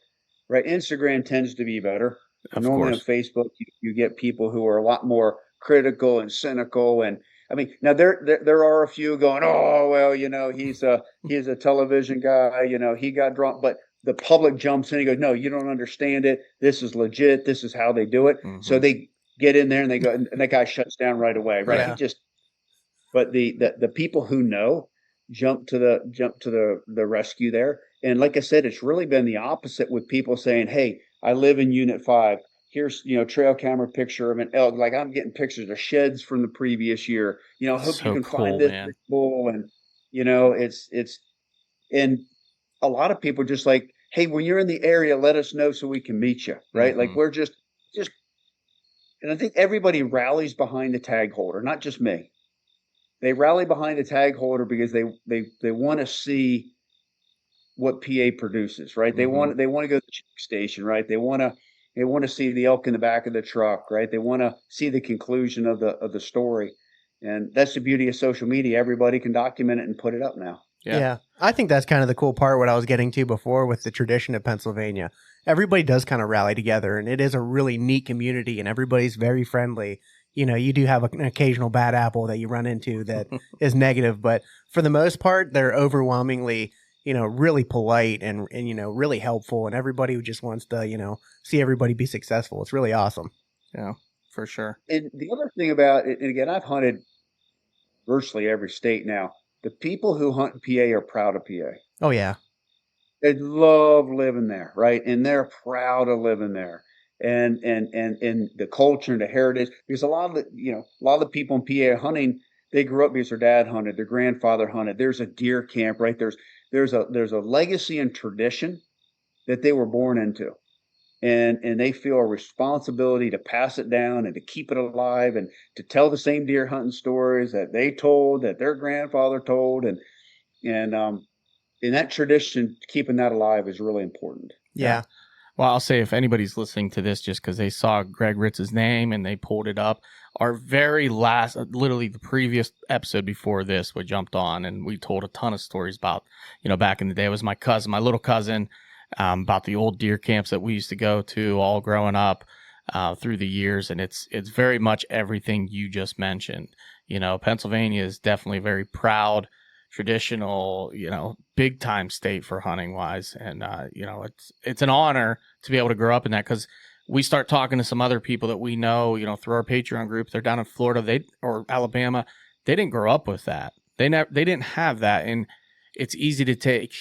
right? Instagram tends to be better. Of Normally course. on Facebook, you get people who are a lot more critical and cynical. And I mean, now there are a few going, oh well, he's a television guy, he got drunk, but the public jumps in and goes, no, you don't understand it. This is legit. This is how they do it. Mhm. So they get in there and they go, and that guy shuts down right away, right? Yeah. But the people who know jump to the rescue there. And like I said, it's really been the opposite with people saying, hey, I live in Unit 5. Here's, trail camera picture of an elk. Like I'm getting pictures of sheds from the previous year. I hope So you can cool, find this man. bull. And, it's, and a lot of people just like, hey, when you're in the area, let us know so we can meet you. Right. Like we're just, and I think everybody rallies behind the tag holder, not just me. They rally behind the tag holder because they want to see what PA produces, right? They want to go to the check station, right? They want to see the elk in the back of the truck, right? They want to see the conclusion of the story, and that's the beauty of social media. Everybody can document it and put it up now. Yeah. I think that's kind of the cool part, what I was getting to before with the tradition of Pennsylvania. Everybody does kind of rally together, and it is a really neat community, and everybody's very friendly. You do have an occasional bad apple that you run into that is negative, but for the most part, they're overwhelmingly, really polite and really helpful, and everybody who just wants to, see everybody be successful. It's really awesome. Yeah, for sure. And the other thing about it, and again, I've hunted virtually every state now. The people who hunt in PA are proud of PA. Oh, yeah. They love living there, right? And they're proud of living there. And the culture and the heritage, because a lot of the people in PA hunting, they grew up because their dad hunted, their grandfather hunted. There's a deer camp, right? There's a legacy and tradition that they were born into, and they feel a responsibility to pass it down and to keep it alive and to tell the same deer hunting stories that they told, that their grandfather told, and in that tradition, keeping that alive is really important. Yeah. Well, I'll say if anybody's listening to this just because they saw Gregg Ritz's name and they pulled it up, our very last, literally the previous episode before this, we jumped on and we told a ton of stories about, back in the day. It was my little cousin, about the old deer camps that we used to go to all growing up through the years. And it's very much everything you just mentioned. Pennsylvania is definitely very proud, traditional, big time state for hunting wise. And, it's an honor to be able to grow up in that, because we start talking to some other people that we know, through our Patreon group. They're down in Florida, or Alabama. They didn't grow up with that. They didn't have that. And it's easy to take,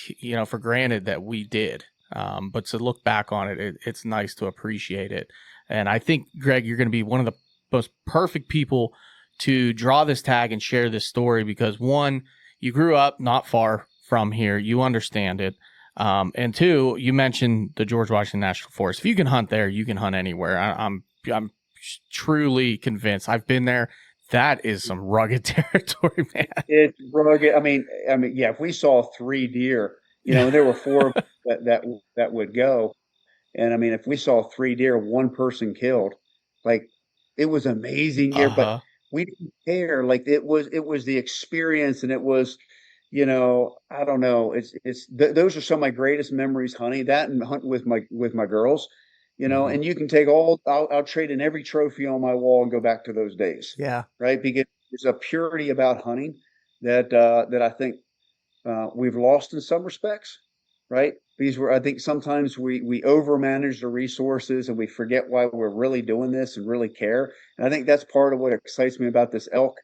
for granted that we did. But to look back on it, it's nice to appreciate it. And I think, Gregg, you're going to be one of the most perfect people to draw this tag and share this story, because one, you grew up not far from here. You understand it. And two, you mentioned the George Washington National Forest. If you can hunt there, you can hunt anywhere. I'm truly convinced. I've been there. That is some rugged territory, man. It's rugged. I mean, yeah. If we saw 3 deer, there were 4 that would go, and I mean, if we saw 3 deer, 1 person killed, like it was amazing year, but we didn't care. Like it was the experience, and it was, I don't know. Those are some of my greatest memories hunting. That and hunting with my girls, and you can take I'll trade in every trophy on my wall and go back to those days. Yeah. Right. Because there's a purity about hunting that I think we've lost in some respects. Right. Because I think sometimes we overmanage the resources and we forget why we're really doing this and really care. And I think that's part of what excites me about this elk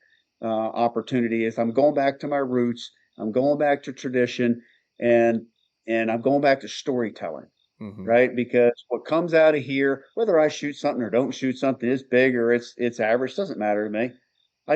opportunity is I'm going back to my roots. I'm going back to tradition, and I'm going back to storytelling, right? Because what comes out of here, whether I shoot something or don't shoot something, it's big or it's average, doesn't matter to me. I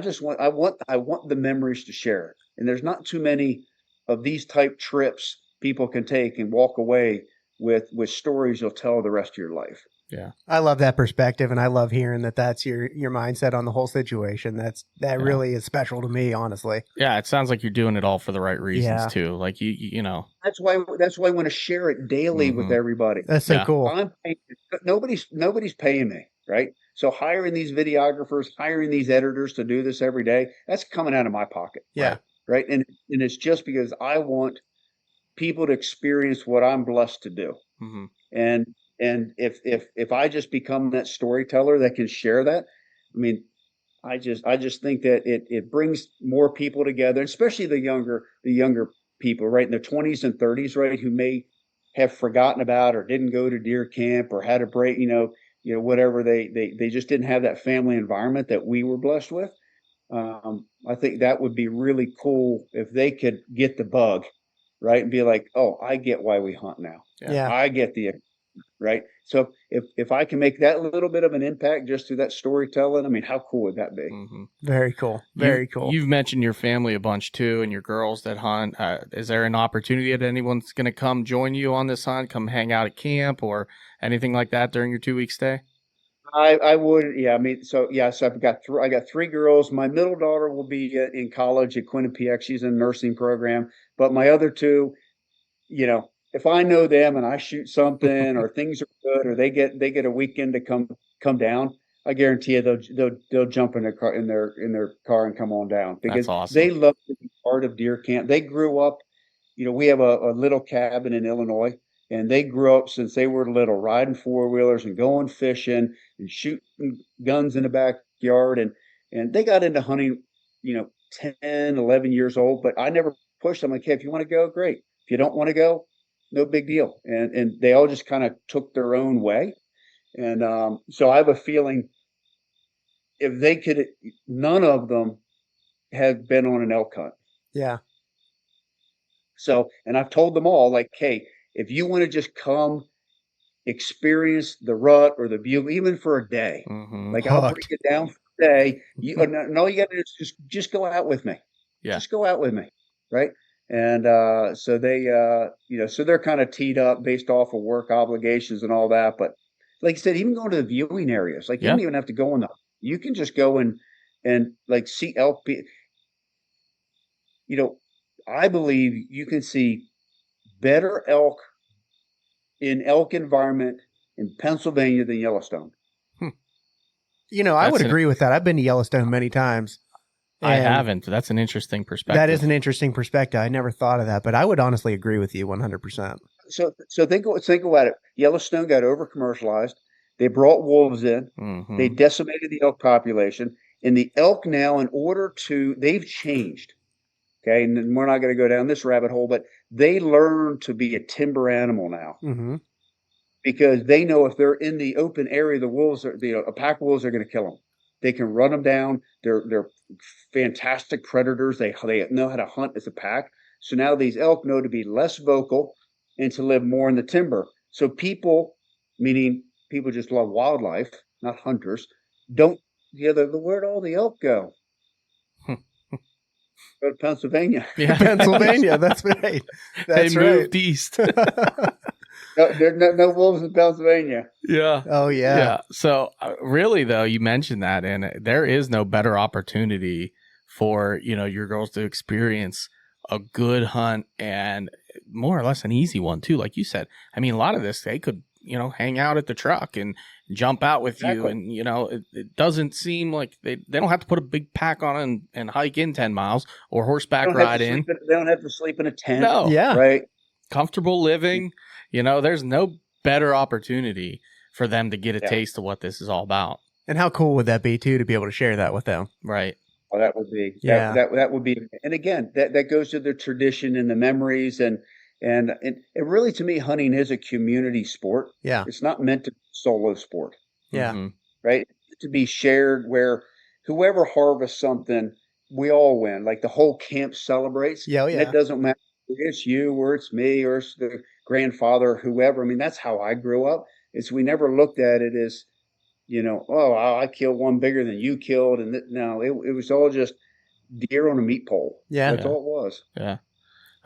want the memories to share, and there's not too many of these type trips people can take and walk away with stories you'll tell the rest of your life. Yeah. I love that perspective, and I love hearing that's your mindset on the whole situation. That really is special to me, honestly. Yeah, it sounds like you're doing it all for the right reasons too. Like you know. That's why I want to share it daily with everybody. That's so cool. Nobody's paying me. right? So hiring these videographers, hiring these editors to do this every day, that's coming out of my pocket. Yeah. Right. And it's just because I want people to experience what I'm blessed to do. Mm-hmm. And if I just become that storyteller that can share that, I mean, I just think that it brings more people together, especially the younger people, right, in their 20s and 30s, right, who may have forgotten about or didn't go to deer camp or had a break, whatever, they just didn't have that family environment that we were blessed with. I think that would be really cool if they could get the bug, right, and be like, oh, I get why we hunt now. Yeah. I get the right. So if I can make that little bit of an impact just through that storytelling, I mean, how cool would that be? Mm-hmm. Very cool. Very cool. You've mentioned your family a bunch too, and your girls that hunt. Is there an opportunity that anyone's going to come join you on this hunt, come hang out at camp or anything like that during your 2-week stay? I would, yeah. I mean, so I got 3 girls. My middle daughter will be in college at Quinnipiac. She's in a nursing program. But my other 2, if I know them and I shoot something or things are good or they get a weekend to come down, I guarantee you they'll jump in their car and come on down because That's awesome. they love to be part of deer camp. They grew up, we have a little cabin in Illinois. And they grew up since they were little, riding 4-wheelers and going fishing and shooting guns in the backyard. And they got into hunting, 10, 11 years old. But I never pushed them. Like, hey, if you want to go, great. If you don't want to go, no big deal. And they all just kind of took their own way. And so I have a feeling if they could, none of them have been on an elk hunt. Yeah. So, and I've told them all, like, hey, if you want to just come experience the rut or the bugle, even for a day, like I'll break it down for a day. No, you got to just go out with me. Yeah. Just go out with me. Right. And so they, so they're kind of teed up based off of work obligations and all that. But like I said, even going to the viewing areas, like you don't even have to go in you can just go and like see elk. I believe you can see better elk in elk environment in Pennsylvania than Yellowstone. I would agree with that. I've been to Yellowstone many times. I haven't. That's an interesting perspective. That is an interesting perspective. I never thought of that, but I would honestly agree with you 100%. So think about it. Yellowstone got over commercialized. They brought wolves in. Mm-hmm. They decimated the elk population. And the elk now, they've changed. Okay, and we're not going to go down this rabbit hole, but they learn to be a timber animal now because they know if they're in the open area, a pack of wolves are going to kill them. They can run them down. They're fantastic predators. They know how to hunt as a pack. So now these elk know to be less vocal and to live more in the timber. So people, meaning people just love wildlife, not hunters, where'd all the elk go? Go to Pennsylvania. Yeah, Pennsylvania. That's right. That's they moved east. There are no wolves in Pennsylvania. Yeah. Oh yeah. Yeah. So really, though, you mentioned that, and there is no better opportunity for your girls to experience a good hunt and more or less an easy one too. Like you said, I mean, a lot of this they could hang out at the truck and jump out with you, and it doesn't seem like they don't have to put a big pack on and hike in 10 miles or horseback ride in. They don't have to sleep in a tent. No. Yeah. Right. Comfortable living. There's no better opportunity for them to get a taste of what this is all about. And how cool would that be too to be able to share that with them? Right. Oh, that would be. Yeah. That would be. And again, that goes to the tradition and the memories and it really, to me, hunting is a community sport. Yeah. It's not meant to be a solo sport. Yeah. Mm-hmm. Right. It's meant to be shared where whoever harvests something, we all win. Like the whole camp celebrates. Yeah. Oh, yeah. And it doesn't matter if it's you or it's me or it's the grandfather, whoever. I mean, that's how I grew up. We never looked at it as, I killed one bigger than you killed. And no, it was all just deer on a meat pole. Yeah. That's all it was. Yeah.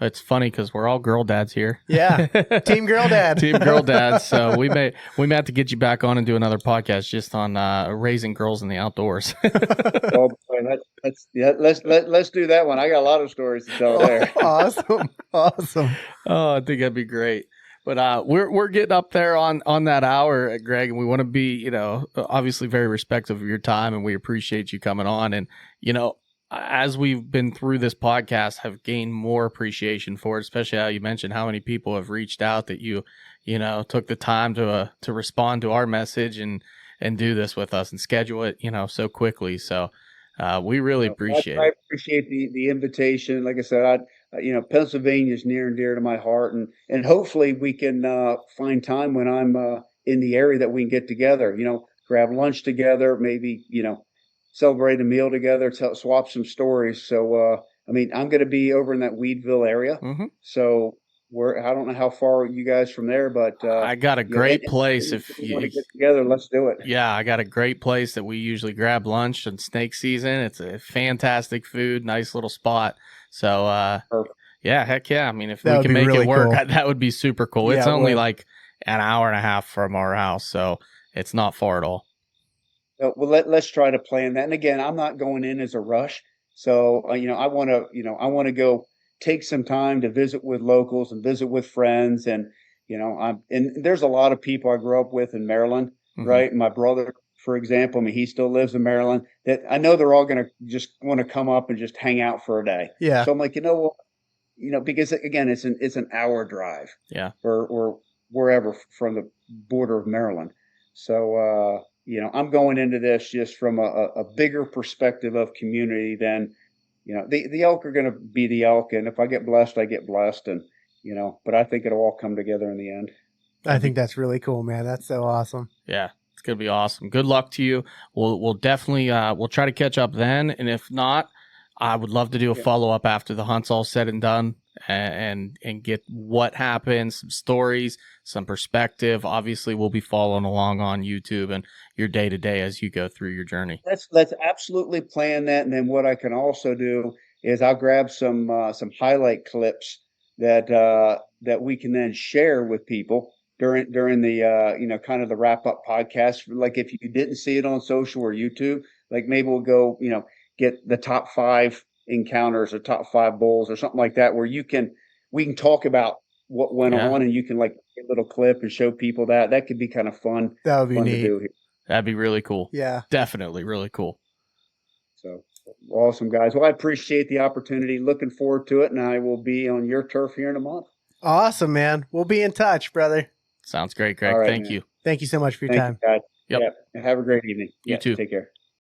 It's funny because we're all girl dads here. Yeah. Team girl dad. Team girl dads. So we may have to get you back on and do another podcast just on raising girls in the outdoors. Oh, boy, let's do that one. I got a lot of stories to tell there. Awesome. Oh, I think that'd be great. But we're getting up there on that hour, Greg, and we want to be, obviously very respectful of your time, and we appreciate you coming on. And as we've been through this podcast, have gained more appreciation for it, especially how you mentioned how many people have reached out that you took the time to respond to our message and do this with us and schedule it, so quickly. So we really appreciate it. I appreciate the invitation. Like I said, Pennsylvania is near and dear to my heart, and hopefully we can find time when I'm in the area that we can get together. Grab lunch together, maybe celebrate a meal together, swap some stories. So I'm going to be over in that Weedville area. Mm-hmm. So I don't know how far you guys from there, but I got a great place. If you want to get together, let's do it. Yeah, I got a great place that we usually grab lunch in snake season. It's a fantastic food, nice little spot. So, yeah, heck yeah. I mean, if we can make it work, that would be super cool. It's only like an hour and a half from our house, so it's not far at all. Well, let's try to plan that. And again, I'm not going in as a rush. So, I want to go take some time to visit with locals and visit with friends. And, and there's a lot of people I grew up with in Maryland, mm-hmm. right? My brother, for example, he still lives in Maryland, that I know they're all going to just want to come up and just hang out for a day. Yeah. So I'm like, because again, it's an hour drive. Yeah. Or wherever from the border of Maryland. So, I'm going into this just from a bigger perspective of community than, the elk are going to be the elk. And if I get blessed, I get blessed. And, but I think it'll all come together in the end. I think that's really cool, man. That's so awesome. Yeah, it's going to be awesome. Good luck to you. We'll definitely, we'll try to catch up then. And if not, I would love to do a follow-up after the hunt's all said and done and get what happened, some stories, some perspective. Obviously, we'll be following along on YouTube and your day-to-day as you go through your journey. Let's absolutely plan that. And then what I can also do is I'll grab some highlight clips that we can then share with people during the kind of the wrap-up podcast. Like if you didn't see it on social or YouTube, like maybe we'll go, get the top 5 encounters or top 5 bulls or something like that, where we can talk about what went on, and you can like get a little clip and show people that could be kind of fun. That would be fun neat. to do here. That'd be really cool. Yeah, definitely really cool. So awesome, guys. Well, I appreciate the opportunity. Looking forward to it, and I will be on your turf here in a month. Awesome, man. We'll be in touch, brother. Sounds great, Greg. Right, Thank man. you. Thank you so much for your time. You, guys. Yep. Yeah. Have a great evening. You too. Take care.